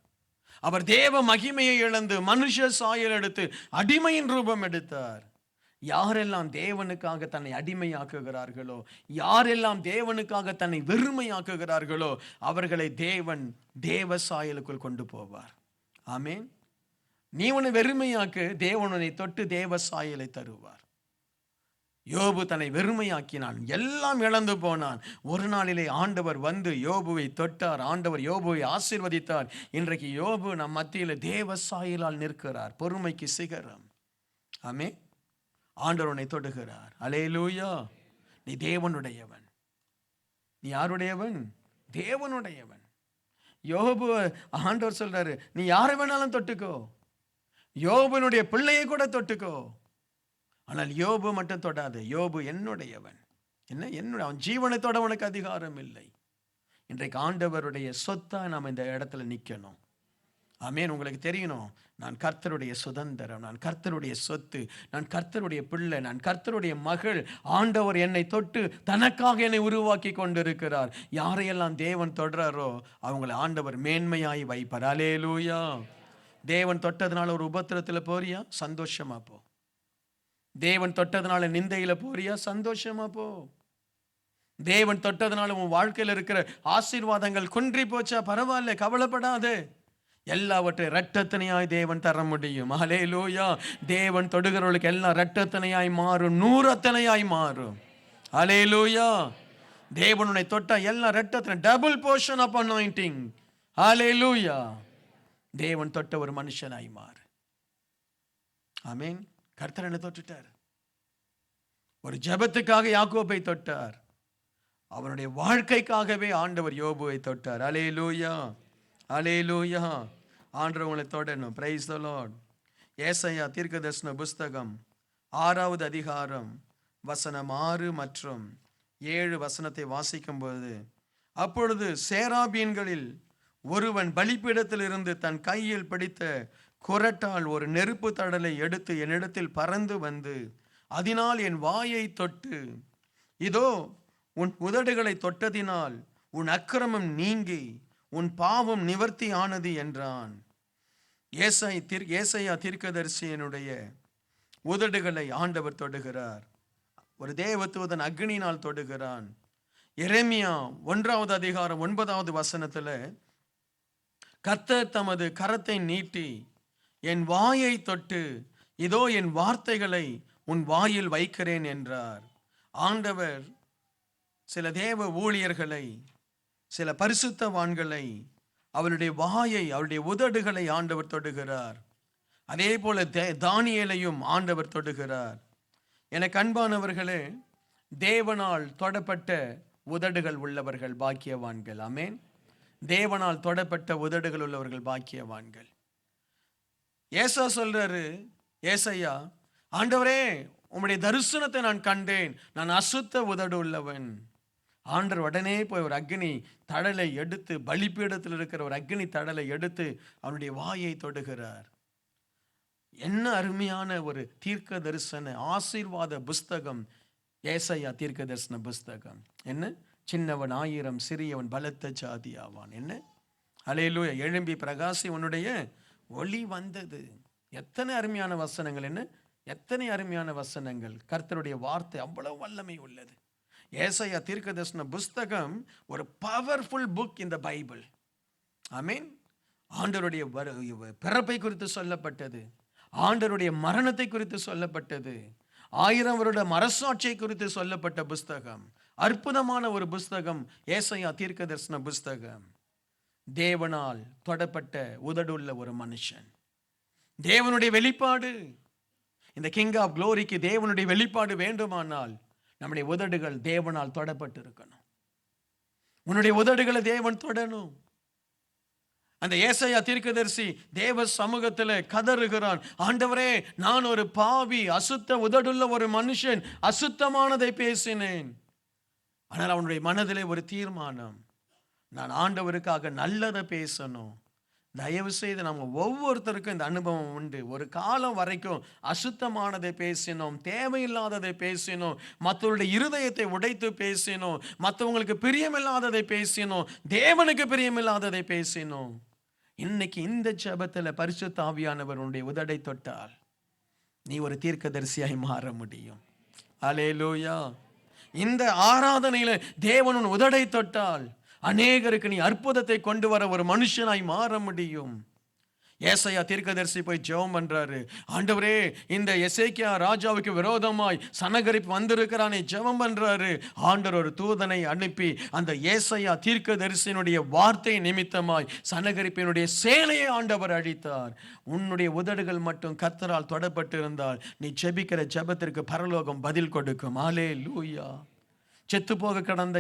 அவர் தேவ மகிமையை இழந்து மனுஷ சாயல் எடுத்து அடிமையின் ரூபம் எடுத்தார். யாரெல்லாம் தேவனுக்காக தன்னை அடிமையாக்குகிறார்களோ, யாரெல்லாம் தேவனுக்காக தன்னை வெறுமையாக்குகிறார்களோ, அவர்களை தேவன் தேவ சாயலுக்குள் கொண்டு போவார். ஆமேன். நீ உன்னை வெறுமையாக்கு, தேவனை தொட்டு தேவ சாயலை தருவார். யோபு தன்னை வெறுமையாக்கினான், எல்லாம் இழந்து போனான். ஒரு நாளிலே ஆண்டவர் வந்து யோபுவை தொட்டார். ஆண்டவர் யோபுவை ஆசீர்வதித்தார். இன்றைக்கு யோபு நம் மத்தியில் தேவ சாயலால் நிற்கிறார். பொறுமைக்கு சிகரம். ஆமே. ஆண்டவர் உன்னை தொடுகிறார். ஹல்லேலூயா. நீ தேவனுடையவன். நீ யாருடையவன்? தேவனுடையவன். யோபு ஆண்டவர் சொல்றாரு, நீ யாரை வேணாலும் தொட்டுக்கோ, யோபுனுடைய பிள்ளையை கூட தொட்டுக்கோ, ஆனால் யோபு மட்டும் தொடாது. யோபு என்னுடையவன். அவன் ஜீவனை தொட உனக்கு அதிகாரம் இல்லை. இன்றைக்கு ஆண்டவருடைய சொத்தா நாம் இந்த இடத்துல நிற்கணும். ஆமேன். உங்களுக்கு தெரியணும், நான் கர்த்தருடைய சுதந்திரம், நான் கர்த்தருடைய சொத்து, நான் கர்த்தருடைய பிள்ளை, நான் கர்த்தருடைய மகள். ஆண்டவர் என்னை தொட்டு தனக்காக என்னை உருவாக்கி கொண்டிருக்கிறார். யாரையெல்லாம் தேவன் தொடுறாரோ அவங்களை ஆண்டவர் மேன்மையாய் வைப்பார். ஹல்லேலூயா. தேவன் தொட்டதுனால ஒரு உபத்திரத்தில் போறியா? சந்தோஷமா போ. தேவன் தொட்டதுனால நிந்தையில போறியா? சந்தோஷமா போ. தேவன் தொட்டதுனால உன் வாழ்க்கையில் இருக்கிற ஆசீர்வாதங்கள் குன்றி போச்சா? பரவாயில்ல, கவலைப்படாதே. எல்லாவற்றை இரட்டத்தனையாய் தேவன் தர முடியும். ஹல்லேலூயா. தேவன் தொடுகிறவர்களுக்கு எல்லாம் இரட்டத்தனையாய் மாறும், நூறத்தனையாய் மாறும். ஹல்லேலூயா. தேவனுடைய தொட்டா எல்லாம் இரட்டத்தனை, டபுள் போர்ஷன் ஆஃப் அனாயிண்டிங். ஹல்லேலூயா. தேவன் தொட்ட ஒரு மனுஷனாய் மாறு. ஆமென். கர்த்தர் என்ன தொட்டுட்டார்? ஒரு ஜெபத்துக்காக யாக்கோபை தொட்டார். அவனுடைய வாழ்க்கைக்காகவே ஆண்டவர் யோபுவை தொட்டார். ஹல்லேலூயா. ஹல்லேலூயா. ஆண்டவர் உங்களை தொடணும். Price the Lord. ஏசாயா தீர்க்கதரிசன புஸ்தகம் 6வது அதிகாரம் வசனம் 6 மற்றும் 7 வசனத்தை வாசிக்கும்போது, அப்பொழுது சேராபீன்களில் ஒருவன் பலிபீடத்தில் இருந்து தன் கையில் பிடித்த குறட்டால் ஒரு நெருப்பு தடலை எடுத்து என்னிடத்தில் பறந்து வந்து அதனால் என் வாயை தொட்டு, இதோ உன் உதடுகளை தொட்டதினால் உன் அக்கிரமம் நீங்கி உன் பாவம் நிவர்த்தி ஆனது என்றான். ஏசாயா தீர்க்கதரிசியினுடைய உதடுகளை ஆண்டவர் தொடுகிறார். ஒரு தேவதூதன் அக்னியினால் தொடுகிறான். எரேமியா 1வது அதிகாரம் 9வது வசனத்துல, கர்த்தர் தமது கரத்தை நீட்டி என் வாயை தொட்டு, இதோ என் வார்த்தைகளை உன் வாயில் வைக்கிறேன் என்றார். ஆண்டவர் சில தேவ ஊழியர்களை, சில பரிசுத்தவான்களை, அவருடைய வாயை, அவருடைய உதடுகளை ஆண்டவர் தொடுகிறார். அதே போல தானியேலையும் ஆண்டவர் தொடுகிறார். எனக்கு அன்பானவர்களே, தேவனால் தொடப்பட்ட உதடுகள் உள்ளவர்கள் பாக்கியவான்கள். ஆமென். தேவனால் தொடப்பட்ட உதடுகள் உள்ளவர்கள் பாக்கியவான்கள். ஏசா சொல்றாரு, ஏசாயா, ஆண்டவரே உம்முடைய தரிசனத்தை நான் கண்டேன், நான் அசுத்த உதடு உள்ளவன். ஆண்டவர் உடனே போய் ஒரு அக்னி தடலை எடுத்து, பலிபீடத்தில் இருக்கிற ஒரு அக்னி தடலை எடுத்து அவனுடைய வாயை தொடுகிறார். என்ன அருமையான ஒரு தீர்க்க தரிசன ஆசீர்வாத புஸ்தகம் ஏசாயா தீர்க்க தரிசன புஸ்தகம். என்ன, சின்னவன் 1000 சிறியவன் பலத்த ஜாதி ஆவான். என்ன, ஹல்லேலூயா. எழும்பி பிரகாசி உன்னுடைய ஒளி வந்தது. எத்தனை அருமையான வசனங்கள். என்ன, எத்தனை அருமையான வசனங்கள். கர்த்தருடைய வார்த்தை அவ்வளவு வல்லமை உள்ளது. ஏசாயா தீர்க்கதரிசன புஸ்தகம் ஒரு பவர்ஃபுல் புக் இந்த பைபிள். ஆமென். ஆண்டவருடைய பிறப்பை குறித்து சொல்லப்பட்டது, ஆண்டவருடைய மரணத்தை குறித்து சொல்லப்பட்டது, 1000 வருட மரசாட்சியை குறித்து சொல்லப்பட்ட புஸ்தகம். அற்புதமான ஒரு புஸ்தகம் ஏசாயா தீர்க்கதரிசன புஸ்தகம். தேவனால் தொடப்பட்ட உதடுள்ள ஒரு மனுஷன். தேவனுடைய வெளிப்பாடு, இந்த கிங் ஆஃப் க்ளோரிக்கு தேவனுடைய வெளிப்பாடு வேண்டுமானால் நம்முடைய உதடுகள் தேவனால் தொடப்பட்டு இருக்கணும். உன்னுடைய உதடுகளை தேவன் தொடணும். அந்த ஏசாயா தீர்க்கதரிசி தேவ சமூகத்தில் கதறுகிறான், ஆண்டவரே நான் ஒரு பாவி, அசுத்த உதடுள்ள ஒரு மனுஷன், அசுத்தமானதை பேசினேன். ஆனால் அவனுடைய மனதிலே ஒரு தீர்மானம், நான் ஆண்டவருக்காக நல்லதை பேசணும். தயவு செய்து நம்ம ஒவ்வொருத்தருக்கும் இந்த அனுபவம் உண்டு. ஒரு காலம் வரைக்கும் அசுத்தமானதை பேசினோம், தேவையில்லாததை பேசினோம், மற்றவருடைய இருதயத்தை உடைத்து பேசினோம், மற்றவங்களுக்கு பிரியமில்லாததை பேசினோம், தேவனுக்கு பிரியமில்லாததை பேசினோம். இன்னைக்கு இந்த ஜெபத்தில் பரிசுத்த ஆவியானவர் உன்னுடைய உதடை தொட்டால் நீ ஒரு தீர்க்கதரிசியாய் மாற முடியும். அல்லேலூயா. இந்த ஆராதனையில தேவன் உன் உதடை தொட்டால் அநேகருக்கு நீ அற்புதத்தை கொண்டு வர ஒரு மனுஷனாய் மாற முடியும். ஏசாயா தீர்க்கதரிசி போய் ஜெபம் பண்றாரு, ஆண்டவரே இந்த எசேக்கியா ராஜாவுக்கு விரோதமாய் சனகரிப்பு வந்திருக்கிறானே ஜெபம் பண்றாரு. ஆண்டவர் ஒரு தூதனை அனுப்பி அந்த ஏசாயா தீர்க்கதரிசியினுடைய வார்த்தை நிமித்தமாய் சனகரிப்பினுடைய சேனையை ஆண்டவர் அழித்தார். உன்னுடைய உதடுகள் மட்டும் கர்த்தரால் தொடப்பட்டு இருந்தால் நீ ஜெபிக்கிற ஜெபத்திற்கு பரலோகம் பதில் கொடுக்கும். அல்லேலூயா. செத்து போக கடந்த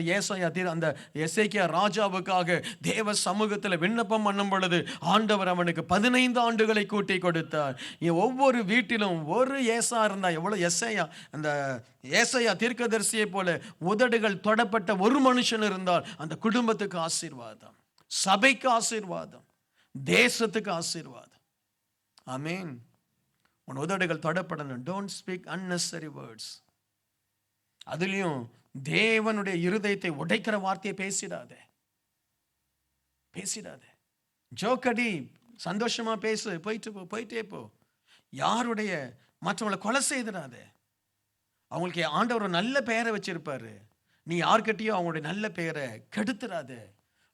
அந்த எசேக்கியா ராஜாவுக்காக தேவ சமூகத்தில் விண்ணப்பம் பண்ணும் பொழுது ஆண்டவர் அவனுக்கு 15 ஆண்டுகளை கூட்டி கொடுத்தார். ஒவ்வொரு வீட்டிலும் ஒரு ஏசா இருந்தா எவ்வளவு ஏசாயா, அந்த ஏசாயா தீர்க்கதரிசியை போல உதடுகள் தொடப்பட்ட ஒரு மனுஷன் இருந்தால் அந்த குடும்பத்துக்கு ஆசீர்வாதம், சபைக்கு ஆசீர்வாதம், தேசத்துக்கு ஆசீர்வாதம். ஆமென். உன் உதடுகள் தொடப்படணும். Don't speak unnecessary words. அதுலயும் தேவனுடைய இருதயத்தை உடைக்கிற வார்த்தையை பேசிடாதே, பேசிடாதே. ஜோக்கடி, சந்தோஷமா பேசு, போயிட்டே போ. யாருடைய மற்றவங்களை கொலை செய்திடாதே. அவங்களுக்கு ஆண்டவர் ஒரு நல்ல பெயரை வச்சிருப்பாரு. நீ யார்கிட்டயும் அவங்களுடைய நல்ல பெயரை கெடுத்துறாத.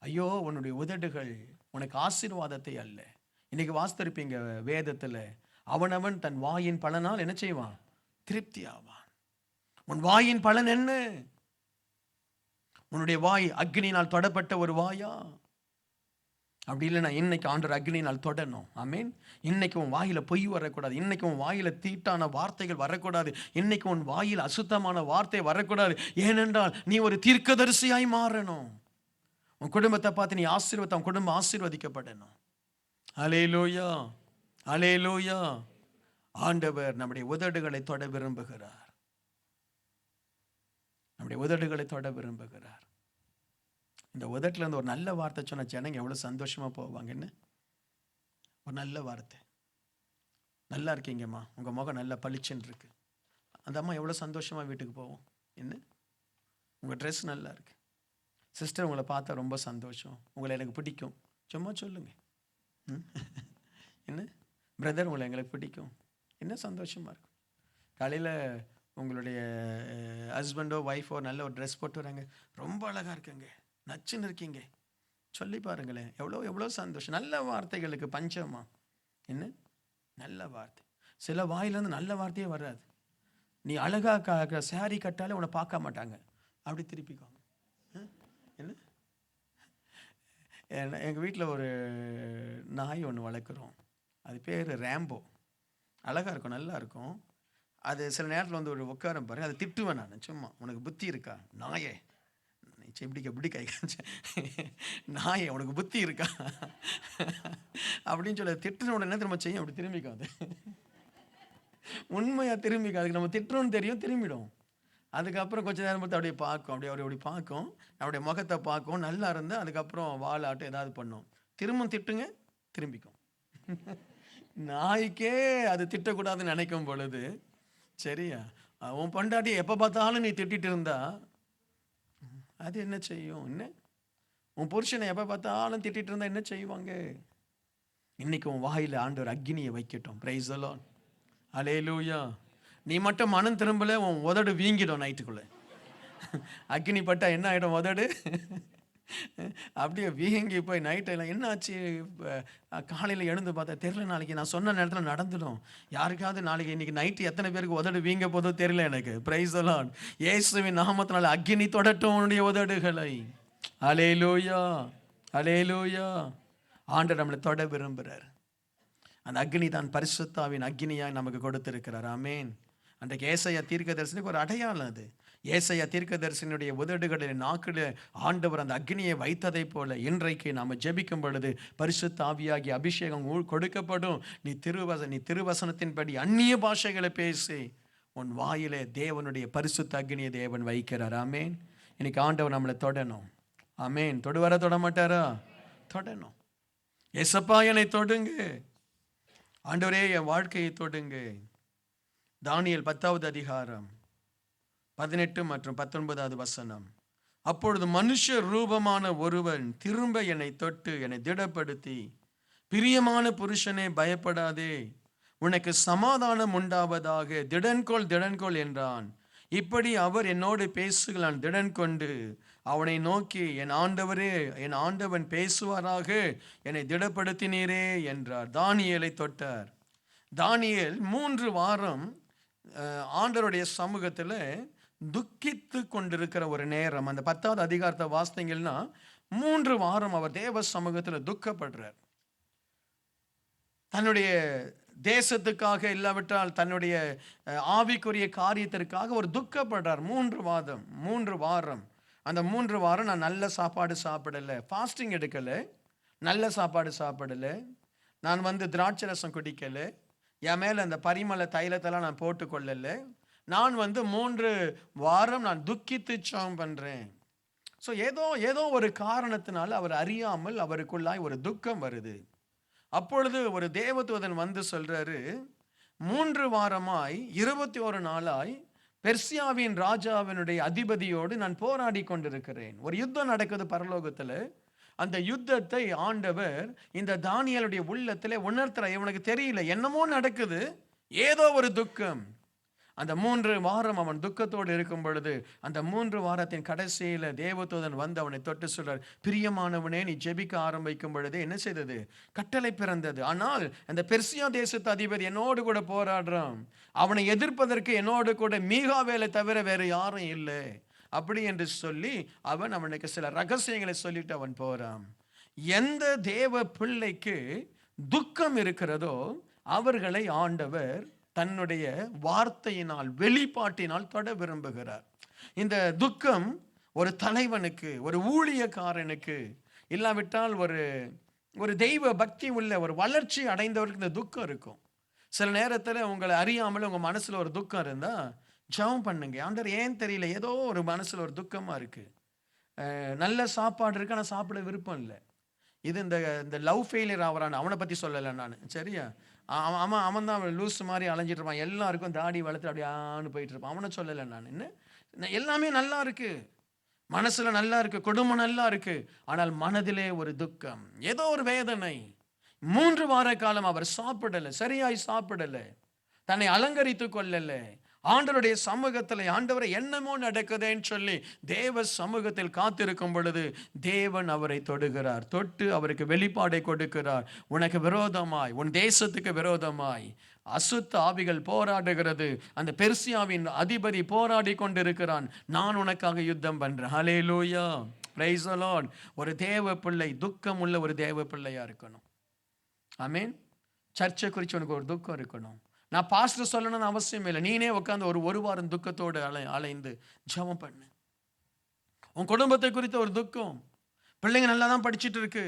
ஐயோ, உன்னுடைய உதடுகள் உனக்கு ஆசீர்வாதத்தை அல்ல. இன்னைக்கு வாசித்திருப்பீங்க வேதத்துல, அவனவன் தன் வாயின் பலனால் என்ன செய்வான்? திருப்தி ஆவான். உன் வாயின் பலன் என்ன? உன்னுடைய வாய் அக்னியினால் தொடப்பட்ட ஒரு வாயா? அப்படி இல்லைன்னா இன்னைக்கு ஆண்டவர் அக்னியினால் தொடணும். ஆமேன். இன்னைக்கு உன் வாயில பொய் வரக்கூடாது. இன்னைக்கு உன் வாயில தீட்டான வார்த்தைகள் வரக்கூடாது. இன்னைக்கு உன் வாயில் அசுத்தமான வார்த்தை வரக்கூடாது. ஏனென்றால் நீ ஒரு தீர்க்கதரிசியாய் மாறணும். உன் குடும்பத்தை பார்த்து நீ ஆசீர்வதித்த உன் குடும்பம் ஆசீர்வதிக்கப்படணும். அல்லேலூயா, அல்லேலூயா. ஆண்டவர் நம்முடைய உதடுகளை தொட விரும்புகிறார். நம்முடைய உதடுகளை தொட விரும்புகிறார். இந்த உதட்டுல இருந்து ஒரு நல்ல வார்த்தை சொன்ன ஜனங்க எவ்வளவு சந்தோஷமா போவாங்கன்னு. ஒரு நல்ல வார்த்தை, நல்லா இருக்கீங்கம்மா, உங்க முகம் நல்லா பளிச்சுன்னு இருக்கு, அந்த அம்மா எவ்வளவு சந்தோஷமா வீட்டுக்கு போவோம். என்ன, உங்க ட்ரெஸ் நல்லா இருக்கு சிஸ்டர், உங்களை பார்த்தா ரொம்ப சந்தோஷம், உங்களை எனக்கு பிடிக்கும், சும்மா சொல்லுங்க. என்ன பிரதர், உங்களை எங்களுக்கு பிடிக்கும், என்ன சந்தோஷமா இருக்கும். காலையில் உங்களுடைய ஹஸ்பண்டோ ஒய்ஃபோ நல்ல ஒரு ட்ரெஸ் போட்டு வராங்க, ரொம்ப அழகாக இருக்குங்க, நச்சுன்னு இருக்கீங்க, சொல்லி பாருங்களேன், எவ்வளோ எவ்வளோ சந்தோஷம். நல்ல வார்த்தைகளுக்கு பஞ்சமா. என்ன நல்ல வார்த்தை. சில வாயிலேருந்து நல்ல வார்த்தையே வராது. நீ அழகாக சாரி கட்டாலே உன்னை பார்க்க மாட்டாங்க, அப்படி திருப்பிக்குவாங்க. என்ன, எங்கள் வீட்டில் ஒரு நாய் ஒன்று வளர்க்குறோம், அது பேர் ரேம்போ. அழகாக இருக்கும், நல்லா இருக்கும். அது சில நேரத்தில் வந்து ஒரு உட்காரம் பாருங்க, அதை திட்டுவேன் நான், சும்மா உனக்கு புத்தி இருக்கா நாயே, இப்படி கை நாயே உனக்கு புத்தி இருக்கா அப்படின்னு சொல்லி திட்டுன உடனே திரும்ப செய்யும், அப்படி திரும்பிக்கும். அது உண்மையாக திரும்பிக்கும். அதுக்கு நம்ம திட்டுறோன்னு தெரியும், திரும்பிடும். அதுக்கப்புறம் கொஞ்சம் நேரம் பார்த்து அப்படியே பார்க்கும், அப்படி பார்க்கும், அவருடைய முகத்தை பார்க்கும், நல்லா இருந்தால் அதுக்கப்புறம் வாலாட்டம் ஏதாவது பண்ணும், திரும்ப திட்டுங்க, திரும்பிக்கும். நாய்க்கே அது திட்டக்கூடாதுன்னு நினைக்கும் பொழுது, சரியா உன் பொண்டாட்டி எப்போ பார்த்தாலும் நீ திட்டிட்டு இருந்தா அது என்ன செய்யும்? என்ன, உன் புருஷனை எப்போ பார்த்தாலும் திட்டிட்டு இருந்தா என்ன செய்வாங்க? இன்னைக்கு உன் வாயில ஆண்டவர் அக்னியை வைக்கட்டும். பிரைஸ் தி லார்ட், அல்லேலூயா. நீ மட்டும் மனம் திரும்பல, உன் உதடு வீங்கிடும் நைட்டுக்குள்ள. அக்னி பட்டா என்ன ஆகிடும்? உதடு அப்படியே வீங்கி போய் நைட்டெல்லாம் என்ன ஆச்சு, காலையில் எழுந்து பார்த்தா தெரியல, நாளைக்கு நான் சொன்ன நேரத்தில் நடந்துடும். யாருக்காவது நாளைக்கு இன்னைக்கு நைட்டு எத்தனை பேருக்கு உதடு வீங்க போதோ தெரியல எனக்கு. Price the Lord. இயேசுவின் நாமத்தினால அக்னி தொடட்டும் உன்னுடைய உதடுகளை. அல்லேலூயா, அல்லேலூயா. ஆண்டவர் நம்மளை தொட விரும்புகிறார். அந்த அக்னி தான் பரிசுத்தாவின் அக்னியாய் நமக்கு கொடுத்திருக்கிறார். ஆமேன். அன்றைக்கு ஏசாயா தீர்க்கதரிசனுக்கு ஒரு அடையாளம் அது. ஏசாயா தீர்க்கதரிசனுடைய உதடுகளில் நாக்கில் ஆண்டவர் அந்த அக்னியை வைத்ததை போல இன்றைக்கு நாம் ஜெபிக்கும் பொழுது பரிசுத்த ஆவியாகிய அபிஷேகம் கொடுக்கப்படும். நீ திருவசனத்தின்படி அந்நிய பாஷைகளை பேசி உன் வாயிலே தேவனுடைய பரிசுத்த அக்னியை தேவன் வைக்கிறார். ஆமேன். இன்னைக்கு ஆண்டவர் நம்மளை தொடணும். ஆமேன். தொடுவாரா, தொட மாட்டாரா? தொடணும். ஏசப்பா என்னை தொடுங்க, ஆண்டவரே என் வாழ்க்கையை தொடுங்க. தானியேல் 10வது அதிகாரம் 18 மற்றும் 19வது வசனம். அப்பொழுது மனுஷ ரூபமான ஒருவன் திரும்ப என்னை தொட்டு என்னை திடப்படுத்தி, பிரியமான புருஷனே பயப்படாதே, உனக்கு சமாதானம் உண்டாவதாக, திடன்கொள் என்றான். இப்படி அவர் என்னோடு பேசுகிறான். திடன் கொண்டு அவனை நோக்கி, என் ஆண்டவரே, என் ஆண்டவன் பேசுவாராக, என்னை திடப்படுத்தினீரே என்றார். தானியேலை தொட்டார். தானியேல் 3 வாரம் ஆண்டவருடைய சமூகத்தில் துக்கித்து கொண்டிருக்கிற ஒரு நேரம். அந்த 10வது அதிகாரத்தை வாசித்தீங்கன்னா 3 வாரம் அவர் தேவ சமூகத்தில் துக்கப்படுறார். தன்னுடைய தேசத்துக்காக இல்லாவிட்டால் தன்னுடைய ஆவிக்குரிய காரியத்திற்காக ஒரு துக்கப்படுறார். 3 வாரம். அந்த 3 வாரம் நான் நல்ல சாப்பாடு சாப்பிடலை, ஃபாஸ்டிங் எடுக்கலை, நல்ல சாப்பாடு சாப்பிடலை, நான் திராட்சை ரசம் குடிக்கலை, என் மேலே அந்த பரிமள தைலத்தெல்லாம் நான் போட்டுக்கொள்ளலை, நான் 3 வாரம் நான் துக்கித்து ஜெபம் பண்ணுறேன். ஸோ ஏதோ ஒரு காரணத்தினால அவர் அறியாமல் அவருக்குள்ளாய் ஒரு துக்கம் வருது. அப்பொழுது ஒரு தேவதூதன் சொல்றாரு, 3 வாரமாய் 21 நாளாய் பெர்சியாவின் ராஜாவினுடைய அதிபதியோடு நான் போராடி கொண்டிருக்கிறேன். ஒரு யுத்தம் நடக்குது பரலோகத்தில். அந்த யுத்தத்தை ஆண்டவர் இந்த தானியேலுடைய உள்ளத்திலே உணர்த்துற. இவனுக்கு தெரியல, என்னமோ நடக்குது, ஏதோ ஒரு துக்கம். அந்த 3 வாரம் அவன் துக்கத்தோடு இருக்கும் பொழுது, அந்த 3 வாரத்தின் கடைசியில தேவதூதன் வந்து அவனை தொட்டு சொல்றார், பிரியமானவனே, நீ ஜெபிக்க ஆரம்பிக்கும் பொழுது என்ன செய்தது? கட்டளை பிறந்தது. ஆனால் அந்த பெர்சியா தேசத்து அதிபதி என்னோடு கூட போராடுறான், அவனை எதிர்ப்பதற்கு என்னோடு கூட மீகாவேலை தவிர வேற யாரும் இல்லை அப்படி என்று சொல்லி அவன் அவனுக்கு சில ரகசியங்களை சொல்லிட்டு அவன் போறான். எந்த தேவ பிள்ளைக்கு துக்கம் இருக்கிறதோ அவர்களை ஆண்டவர் தன்னுடைய வார்த்தையினால், வெளிப்பாட்டினால் தொட விரும்புகிறார். இந்த துக்கம் ஒரு தலைவனுக்கு, ஒரு ஊழியக்காரனுக்கு, இல்லாவிட்டால் ஒரு தெய்வ பக்தி உள்ள ஒரு வளர்ச்சி அடைந்தவருக்கு இந்த துக்கம் இருக்கும். சில நேரத்தில் உங்களை அறியாமல் உங்கள் மனசில் ஒரு துக்கம் இருந்தால் ஜெபம் பண்ணுங்க. ஆண்டவர் ஏன் தெரியல, ஏதோ ஒரு மனசில் ஒரு துக்கமாக இருக்குது, நல்ல சாப்பாடு இருக்கு ஆனால் சாப்பிட விருப்பம் இல்லை. இது இந்த லவ் ஃபெயிலியர் ஆகிறான், அவனை பற்றி சொல்லலை நான், சரியா? அவன் தான் லூஸ் மாதிரி அலைஞ்சிட்டு இருப்பான், எல்லாருக்கும் தாடி வளர்த்து அப்படியே ஆன்னு போயிட்டு இருப்பான், அவனை சொல்லலை நான். என்ன எல்லாமே நல்லா இருக்கு, மனசுல நல்லா இருக்கு, குடும்பம் நல்லா இருக்கு, ஆனால் மனதிலே ஒரு துக்கம், ஏதோ ஒரு வேதனை. 3 வார காலம் அவர் சாப்பிடலை, சரியாய் சாப்பிடலை, தன்னை அலங்கரித்து கொள்ளலை. ஆண்டவருடைய சமூகத்தில் ஆண்டவரை என்னமோ நடக்குதுன்னு சொல்லி தேவ சமூகத்தில் காத்திருக்கும் பொழுது தேவன் அவரை தொடுகிறார். தொட்டு அவருக்கு வெளிப்பாடை கொடுக்கிறார். உனக்கு விரோதமாய், உன் தேசத்துக்கு விரோதமாய் அசுத்த ஆவிகள் போராடுகிறது, அந்த பெர்சியாவின் அதிபதி போராடி கொண்டிருக்கிறான், நான் உனக்காக யுத்தம் பண்றேன். ஹல்லேலூயா, பிரைஸ் தி லார்ட். ஒரு தேவ பிள்ளை துக்கம் உள்ள ஒரு தேவ பிள்ளையா இருக்கணும். ஆமென். சர்ச்சை குறித்து உனக்கு ஒரு துக்கம் இருக்கணும். நான் பாஸ்டர் சொல்லணும்னு அவசியம் இல்லை, நீனே உட்காந்து ஒரு வாரம் துக்கத்தோடு அலைந்து ஜெபம் பண்ணு. உன் குடும்பத்தை குறித்த ஒரு துக்கம், பிள்ளைங்க நல்லா தான் படிச்சுட்டு இருக்கு,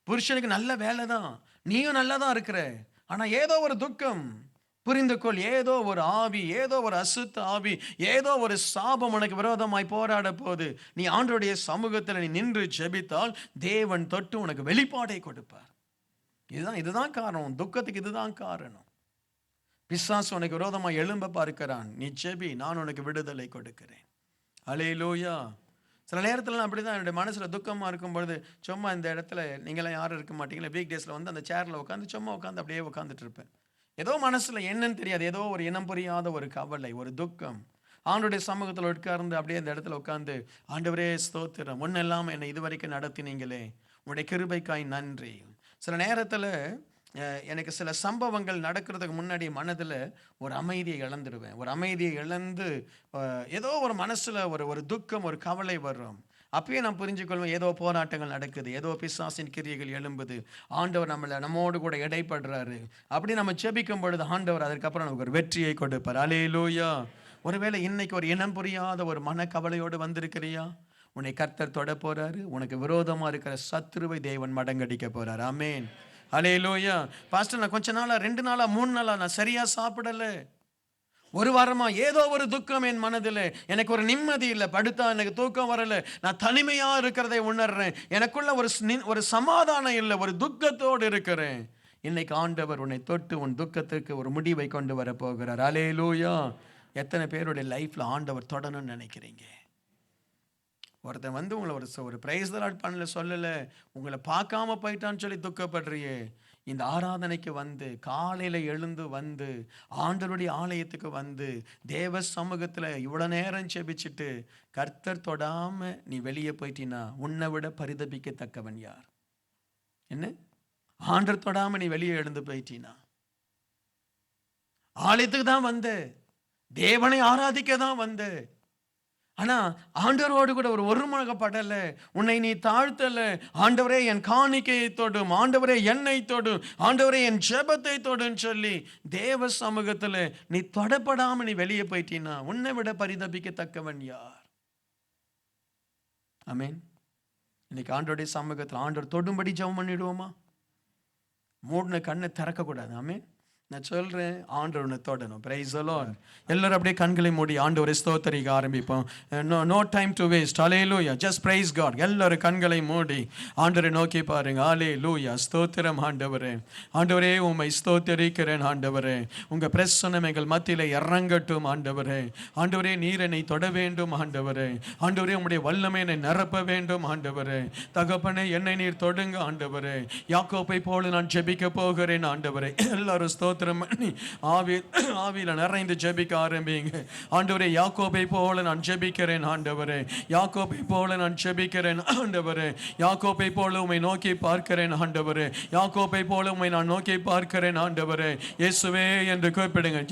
புருஷனுக்கு நல்ல வேலை தான், நீயும் நல்லா தான் இருக்கிற, ஆனால் ஏதோ ஒரு துக்கம், புரிந்து கொள். ஏதோ ஒரு ஆவி, ஏதோ ஒரு அசுத்த ஆவி, ஏதோ ஒரு சாபம் உனக்கு விரோதமாய் போராட போது நீ ஆண்டவருடைய சமூகத்தில் நீ நின்று ஜெபித்தால் தேவன் தொட்டு உனக்கு வெளிப்பாடை கொடுப்பார். இதுதான் காரணம், துக்கத்துக்கு இதுதான் காரணம். பிசாசு உனக்கு விரோதமாக எழும்ப பார்க்கிறான், நீ ஜெபி, நான் உனக்கு விடுதலை கொடுக்கிறேன். ஹல்லேலூயா. சில நேரத்தில் அப்படிதான் என்னுடைய மனசில் துக்கமாக இருக்கும் பொழுது சும்மா இந்த இடத்துல நீங்களாம் யாரும் இருக்க மாட்டீங்களா, வீக் டேஸில் வந்து அந்த சேரில் உட்காந்து சும்மா உட்காந்து அப்படியே உட்காந்துட்டு இருப்பேன். ஏதோ மனசில் என்னன்னு தெரியாது, ஏதோ ஒரு இனம் புரியாத ஒரு கவலை, ஒரு துக்கம். ஆண்டவருடைய சமூகத்தில் உட்கார்ந்து அப்படியே அந்த இடத்துல உட்காந்து, ஆண்டவரே ஸ்தோத்திரம், ஒன்னெல்லாம் என்னை இதுவரைக்கும் நடத்தினீங்களே, உங்களுடைய கிருபைக்காய் நன்றி. சில நேரத்தில் எனக்கு சில சம்பவங்கள் நடக்கிறதுக்கு முன்னாடி மனதில் ஒரு அமைதியை இழந்துடுவேன். ஒரு அமைதியை இழந்து ஏதோ ஒரு மனசில் ஒரு துக்கம், ஒரு கவலை வரும். அப்பயே நான் புரிஞ்சுக்கொள்வேன், ஏதோ போராட்டங்கள் நடக்குது, ஏதோ பிசாசின் கிரியைகள் எழும்புது, ஆண்டவர் நம்மோடு கூட இடைப்படுறாரு. அப்படி நம்ம ஜெபிக்கும் பொழுது ஆண்டவர் அதற்கப்புறம் நமக்கு ஒரு வெற்றியை கொடுப்பார். ஹல்லேலூயா. ஒருவேளை இன்னைக்கு ஒரு இனம் புரியாத ஒரு மனக்கவலையோடு வந்திருக்கிறியா, உன்னை கர்த்தர் தொட போறாரு. உனக்கு விரோதமாக இருக்கிற சத்துருவை தேவன் மடங்கடிக்க போறார். ஆமென். ஹல்லேலூயா. பாஸ்டர், நான் கொஞ்ச நாளா, 2 நாளா, 3 நாளா நான் சரியா சாப்பிடலை, ஒரு வாரமா ஏதோ ஒரு துக்கம் என் மனதில், எனக்கு ஒரு நிம்மதி இல்லை, படுத்தா எனக்கு தூக்கம் வரல, நான் தனிமையா இருக்கிறதை உணர்றேன், எனக்குள்ள ஒரு சமாதானம் இல்லை, ஒரு துக்கத்தோடு இருக்கிறேன். இன்னைக்கு ஆண்டவர் உன்னை தொட்டு உன் துக்கத்திற்கு ஒரு முடிவை கொண்டு வர போகிறார். ஹல்லேலூயா. எத்தனை பேருடைய லைஃப்ல ஆண்டவர் தொடணும்னு நினைக்கிறீங்க? ஒருத்தன் வந்து உங்களை ஒரு பிரைஸ் தி லார்ட் பண்ணல, சொல்லலை, உங்களை பார்க்காம போயிட்டான்னு சொல்லி துக்கப்படுறியே, இந்த ஆராதனைக்கு வந்து காலையில் எழுந்து வந்து ஆண்டவருடைய ஆலயத்துக்கு வந்து தேவ சமூகத்தில் இவ்வளோ நேரம் செபிச்சுட்டு கர்த்தர் தொடாம நீ வெளியே போயிட்டீன்னா உன்னை விட பரிதபிக்கத்தக்கவன் யார்? என்ன, ஆண்டவர் தொடாம நீ வெளியே எழுந்து போயிட்டீனா, ஆலயத்துக்கு தான் வந்த, தேவனை ஆராதிக்க தான் வந்த, ஆனா ஆண்டவரோடு கூட ஒரு ஒருமுகப்படல, உன்னை நீ தாழ்த்தல. ஆண்டவரே என் காணிக்கையை தொடும், ஆண்டவரே என்னை தொடும், ஆண்டவரே என் ஜெபத்தை தொடுன்னு சொல்லி தேவ சமூகத்துல நீ தொடப்படாம நீ வெளியே போயிட்டீன்னா உன்னை விட பரிதபிக்கத்தக்கவன் யார்? ஆமென். இன்னைக்கு ஆண்டவருடைய சமூகத்தில் ஆண்டவர் தொடும்படி ஜெபம் பண்ணிடுவோமா? மூடின கண்ணை திறக்க கூடாது. ஆமென். நான் சொல்றேன், ஆண்டவனை தொடணும். Price the Lord. எல்லாரும் அப்படியே கண்களை மூடி ஆண்டவரை ஸ்தோத்திரிக்க ஆரம்பிப்போம். No time to waste. Hallelujah. Just praise God. எல்லாரும் கண்களை மூடி ஆண்டவரை நோக்கி பாருங்க. ஹல்லேலூயா. ஸ்தோத்திரம் ஆண்டவரே. ஆண்டவரே உம்மை ஸ்தோத்திரிக்கிறேன் ஆண்டவரே. உங்க பிரசன்னம் எங்கள் மத்தியிலே இறங்கட்டும் ஆண்டவரே. ஆண்டவரே நீர் என்னை தொட வேண்டும் ஆண்டவரே. ஆண்டவரே உம்முடைய வல்லமை என்னை நிரப்ப வேண்டும் ஆண்டவரே. தகப்பனே என்னை நீர் தொடுங்க ஆண்டவரே. யாக்கோபை போல நான் ஜெபிக்க போகிறேன் ஆண்டவரே. எல்லாரும் ஸ்தோத்திரம் பண்ணி ஆவியில நிறைந்து ஜெபிக்க ஆரம்பிங்க. ஆண்டவரே, யாக்கோபை போல நான் ஜெபிக்கிறேன் ஆண்டவரே, யாக்கோபை போல நான் ஜெபிக்கிறேன் ஆண்டவரே, யாக்கோபை போல உம்மை நோக்கி பார்க்கிறேன் ஆண்டவரே, யாக்கோபை போல உம்மை நான் நோக்கி பார்க்கிறேன் ஆண்டவரே, இயேசுவே என்று கூப்பிடுங்க.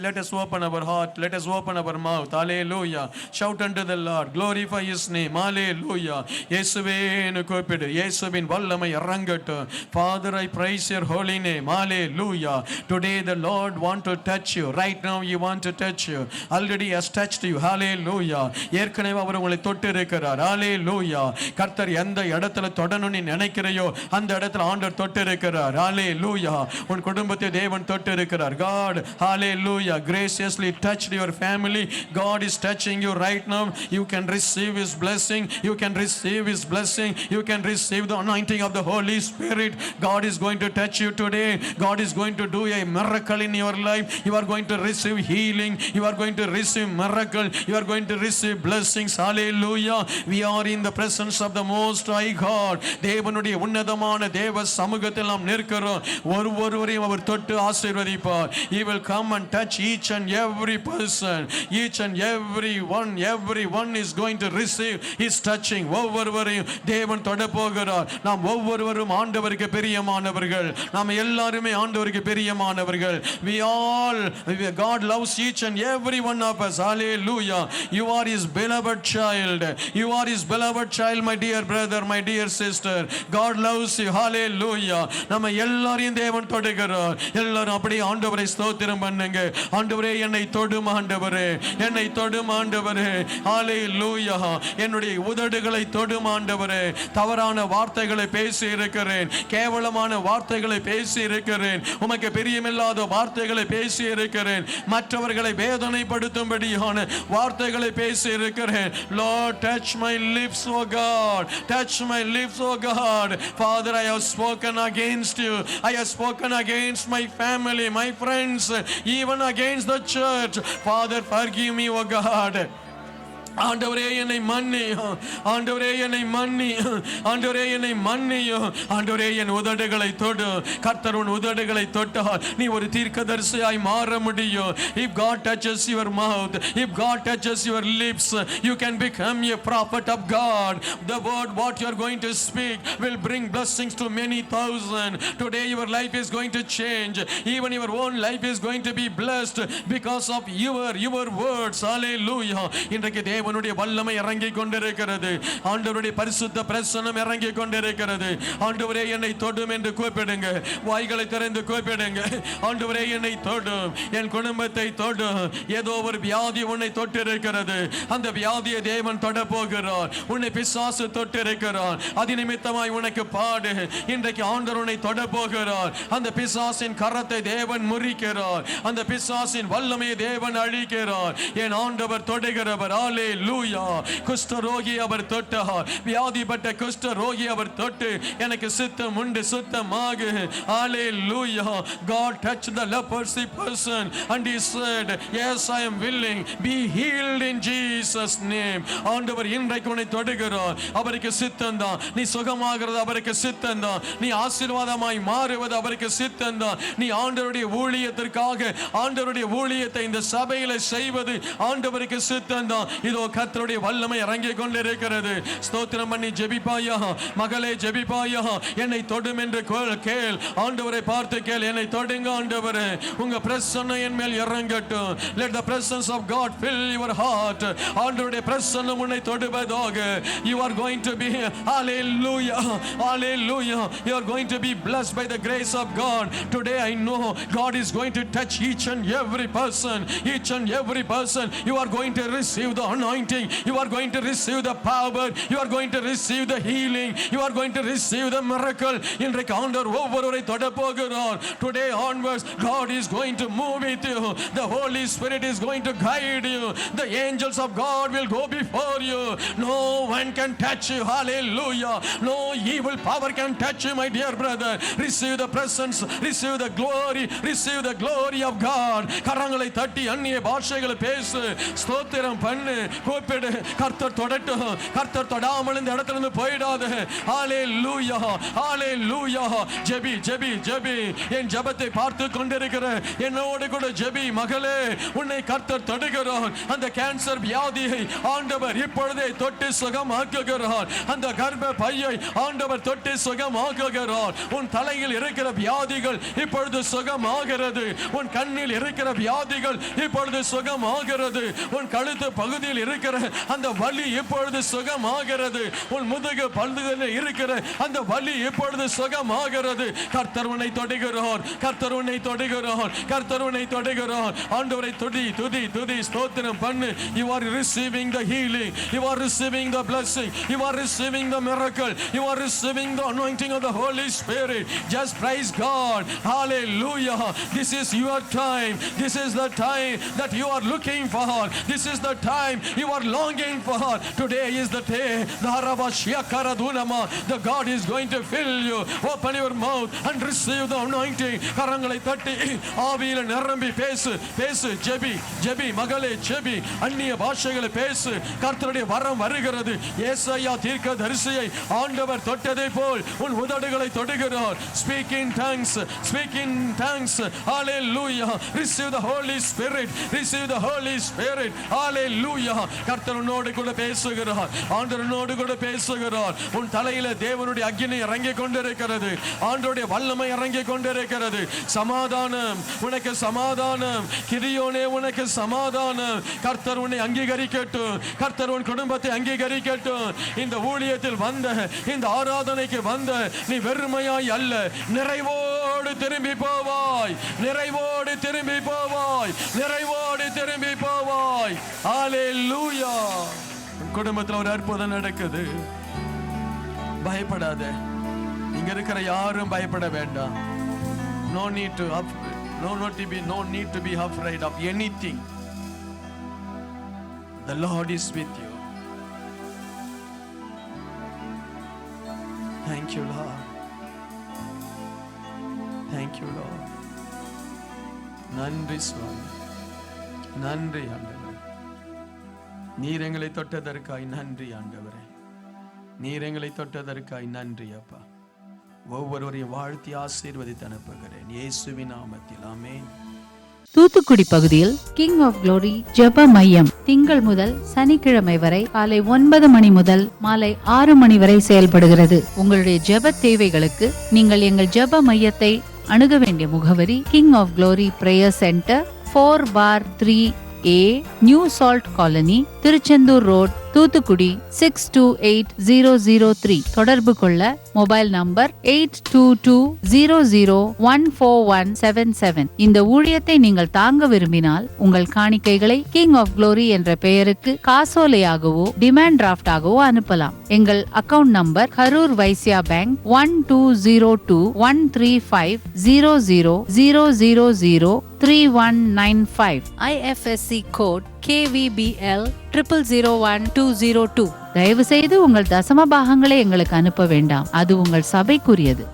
Let us open our heart, let us open our mouth. Hallelujah. Shout unto the Lord, glorify his name. Hallelujah. இயேசுவே என்று கூப்பிடு. இயேசுவின் வல்லமை இறங்கட்டும். Father, I praise your holy name. Hallelujah. Today the Lord want to touch you. Right now he want to touch you. Already has touched you. Hallelujah. ஏற்கனவே அவர் உங்களை தொட்டு இருக்கிறார். Hallelujah. கர்த்தர் எந்த இடத்துல தொடணும் நீ நினைக்கிறையோ அந்த இடத்துல ஆண்டவர் தொட்டு இருக்கிறார். Hallelujah. உன் குடும்பத்தை தேவன் தொட்டு இருக்கிறார். God, hallelujah, graciously touched your family. God is touching you right now. You can receive his blessing. You can receive his blessing. You can receive the anointing of the Holy Spirit. God is going to touch you today. God is going to do a miracle in your life. You are going to receive healing. You are going to receive miracle. You are going to receive blessings. Hallelujah. We are in the presence of the Most High God. தேவனுடைய உன்னதமான தேவ சமூகத்தில் நாம் நிற்கிறோம். ஒருவரையும் அவர் தொட்டு ஆசீர்வதிப்பார். He will come and touch each and every person. Each and everyone is going to receive his touching. ஒவ்வொருவரையும் தேவன் தொட போகிறார். நாம் ஒவ்வொருவரும் ஆண்டவருக்கு பிரியமானவர்கள். நாம் எல்லாருமே ஆண்டவருக்கு பிரியமானவர்கள். God loves each and every one of us. Hallelujah. You are his beloved child. You are his beloved child, my dear brother, my dear sister. God loves you. Hallelujah. நம்ம எல்லாரையும் தேவன் தொடுகிறார். எல்லாரும் அப்படியே ஆண்டவரை ஸ்தோத்திரம் பண்ணுங்க. ஆண்டவரே, என்னை தொடும் ஆண்டவரே, என்னை தொடும் ஆண்டவரே. ஹalleluya. என்னுடைய உதடுகளை தொடும் ஆண்டவரே. தவறான வார்த்தைகளை பேசி இருக்கிறேன், கேவலமான வார்த்தைகளை பேசி இருக்கிறேன், உமக்கு பிரியமில்லாத வார்த்தைகளை பேசி இருக்கிறேன், மற்றவர்களை வேதனைப்படுத்தும்படியான வார்த்தைகளை பேசி இருக்கிறேன். Lord, touch my lips, oh God, touch my lips, oh God. Father, I have spoken against you. I have spoken against my family, my friends, even against the church. Father, forgive me, oh God. ஆண்டவரே, என்னை மன்னியும். ஆண்டவரே, என்னை மன்னியும். ஆண்டவரே, என்னை மன்னியும். ஆண்டவரே, என் உதடுகளை தொடு. கர்த்தர் உன் உதடுகளை தொட்டால் நீ ஒரு தீர்க்கதரிசியாய் மாற முடியும். If God touches your mouth, if God touches your lips, you can become a prophet of God. The word what you are going to speak will bring blessings to many thousand. Today your life is going to change. Even your own life is going to be blessed because of your words. Hallelujah. இன்றைக்கு தேவனுடைய வல்லமை இறங்கிக் கொண்டிருக்கிறது. ஆண்டவருடைய பரிசுத்த பிரசன்னம் இறங்கிக் கொண்டிருக்கிறது. ஆண்டவரே, என்னை தொடும் என்று கூப்பிடுங்க. வாய்களை திறந்து கூப்பிடுங்க. ஆண்டவரே, என்னை தொடும், என் குடும்பத்தை தொடும். ஏதோ ஒரு வியாதி உன்னை தொட்டு இருக்கிறது. அந்த வியாதியை தேவன் தொட போகிறார். உன்னை பிசாசு தொட்டு இருக்கிறார். அது நிமித்தமாய் உனக்கு பாடு. இன்றைக்கு ஆண்டவர் உன்னை தொட போகிறார். அந்த பிசாசின் கரத்தை தேவன் முறிக்கிறார். அந்த பிசாசின் வல்லமையை தேவன் அழிக்கிறார். என் ஆண்டவர் தொடுகிறவர். ஹalleluya. குஷ்டரோகி அவர் தொட்டார். வியாதிப்பட்ட குஷ்டரோகி அவர் தொட்டு எனக்கு சுத்தம் உண்டு, சுத்தமாக. Hallelujah. God touched the leprosy person and he said, yes, I am willing, be healed in Jesus name. ஆண்டவர் இன்றைக்கு உன்னை தொடுகிறார். அவருக்கு சித்தம்தான். நீ சுகமாகிறது அவருக்கு சித்தம்தான். நீ ஆசீர்வாதமாய் மாறுவது அவருக்கு சித்தம்தான். நீ ஆண்டவருடைய ஊழியத்திற்காக ஆண்டவருடைய ஊழியத்தை இந்த சபையில செய்வது ஆண்டவருக்கு சித்தம்தான். இதோ கர்த்தருடைய வல்லமை இறங்கிக் கொண்டிருக்கிறது. ஸ்தோத்திரம் பண்ணி ஜெபிப்பாயா மகளே, ஜெபிப்பாயா. என்னை தொடும் என்று கேள். ஆண்டவரை பார்த்து கேள், என்னை தொடுங்க ஆண்டவரே. உங்க பிரசன்னம் என் மேல் இறங்கட்டும். Let the presence of God fill your heart. ஆண்டவருடைய பிரசன்னம் உன்னை தொடுவதாக. You are going to be, hallelujah, hallelujah, you are going to be blessed by the grace of God. Today I know God is going to touch each and every person. Each and every person, you are going to receive the anointing. You are going to receive the power. You are going to receive the healing. You are going to receive the miracle. இன்றைக்கு ஆண்டவர் ஒவ்வொருவரை தொட போகிறார். Today onwards, God is going to move with you. The Holy Spirit is going to guide you. The angels of God will go before you. No one can touch you. Hallelujah. No evil power can touch you, my dear brother. Receive the presence. Receive the glory. Receive the glory of God. கரங்களை தட்டி அந்நிய பாஷைகளை பேசு. ஸ்தோத்திரம் பண்ணு. கூப்பிடு. கர்த்தர் தொடட்டும். கர்த்தர் தொடாமல் இந்த இடத்துல இருந்து போயிடாத. ஹalleluya, ஹalleluya. ஜெபி ஜெபி ஜெபி. என் ஜெபத்தை பார்த்து கொண்டிருக்கிற என்னோடு கூட ஜெபி மகளே, உன்னை கர்த்தர் தொடுகிறார். அந்த கேன்சர் வியாதியை ஆண்டவர் இப்பொழுதே தொட்டு சுகமாக்குகிறார். அந்த கர்ப்ப பையை ஆண்டவர் தொட்டு சுகமாக்குகிறார். உன் தலையில் இருக்கிற வியாதிகள் இப்பொழுது சுகமாகிறது. உன் கண்ணில் இருக்கிற வியாதிகள் இப்பொழுது சுகமாகிறது. உன் கழுத்து பகுதியில் இருக்கிற அந்த வலி இப்பொழுது சுகமாகிறது. உன் முதுகு பகுதியில் இருக்கிற அந்த வலி இப்பொழுது சுகமாகிறது. கர்த்தர் உன்னை தொடுகிறார். கர்த்தர் உன்னை தொடுகிறார். கர்த்தர் உன்னை தொடுகிறார். ஆண்டவரை துதி துதி துதி ஸ்தோத்திரம் பண்ணு. You are receiving the healing. You are receiving the blessing. You are receiving the miracle. You are receiving the anointing of the Holy Spirit. Just praise God. Hallelujah. This is your time. This is the time that you are looking for. This is the time you are longing for. Today is the day. The God is going to fill you. Open your mouth and receive the anointing. கரங்களை தட்டி ஆவியில நிரம்பி பேசு பேசு. JP JP மகளே JP. அந்நிய பாஷைகளை பேசு. கர்த்தருடைய வரம் வருகிறது. ஏசாயா தீர்க்கதரிசியை ஆண்டவர் தொட்டதை போல் உன் உதடுகளை தொடுகிறார். Speak in tongues. Speak in tongues. Hallelujah. Receive the Holy Spirit. Receive the Holy Spirit. Hallelujah. கர்த்தரோடு கூட பேசுகிறார். ஆண்டவரோடு கூட பேசுகிறார். உன் தலையில தேவனுடைய அக்கினி இறங்கி கொண்டிருக்கிறது. ஆண்டவருடைய வல்லமை இறங்கி கொண்டிருக்கிறது. சமாதானம் உனக்கு சமாதானம். கிரியோனே உனக்கு சமாதானம். கர்த்தர் உன்னை அங்கீகரிக்கட்டும். கர்த்தர் உன் குடும்பத்தை அங்கீகரிக்கட்டும். இந்த ஊழியத்தில் வந்த இந்த ஆராதனைக்கு வந்த நீ வெறுமையாய் அல்ல, நிறைவோடு திரும்பி போவாய். நிறைவோடு திரும்பி போவாய். நிறைவோடு திரும்பி போவாய். ஹalleluya. குடும்பத்தில் ஒரு அற்புதம் நடக்குது. பயப்படாத. இங்க இருக்கிற யாரும் பயப்பட வேண்டாம். No need to be afraid of anything. The Lord is with you. Thank you, Lord. Thank you, Lord. நன்றி சுவாமி. நன்றி ஆண்டவரே. நீர் எங்களை தொட்டதற்காய் நன்றி ஆண்டவரே. நீர் எங்களை தொட்டதற்காய் நன்றி அப்பா. ஒவ்வொருவரையும் வாழ்த்தி ஆசீர்வதித்து அனுப்புகிறேன் இயேசுவின் நாமத்தில். ஆமென். தூத்துக்குடி பகுதியில் கிங் ஆஃப் குளோரி ஜெப மையம் திங்கள் முதல் சனிக்கிழமை வரை காலை 9 மணி முதல் மாலை 6 மணி வரை செயல்படுகிறது. உங்களுடைய ஜெப தேவைகளுக்கு நீங்கள் எங்கள் ஜெப மையத்தை அணுக வேண்டிய முகவரி King of Glory Prayer Center 4/3A New Salt Colony, Tiruchendur road, Thoothukudi 628003. தொடர்பு கொள்ள மொபைல் நம்பர் 8220014177. இந்த ஊழியத்தை நீங்கள் தாங்க விரும்பினால் உங்கள் காணிக்கைகளை கிங் ஆஃப் குளோரி என்ற பெயருக்கு காசோலையாகவோ டிமாண்ட் டிராஃப்டாகவோ அனுப்பலாம். எங்கள் account number Karur Vysya bank 1202135000003195. IFSC code KVBL 00010202. தயவு செய்து உங்கள் தசம பாகங்களை எங்களுக்கு அனுப்ப வேண்டாம். அது உங்கள் சபைக்குரியது.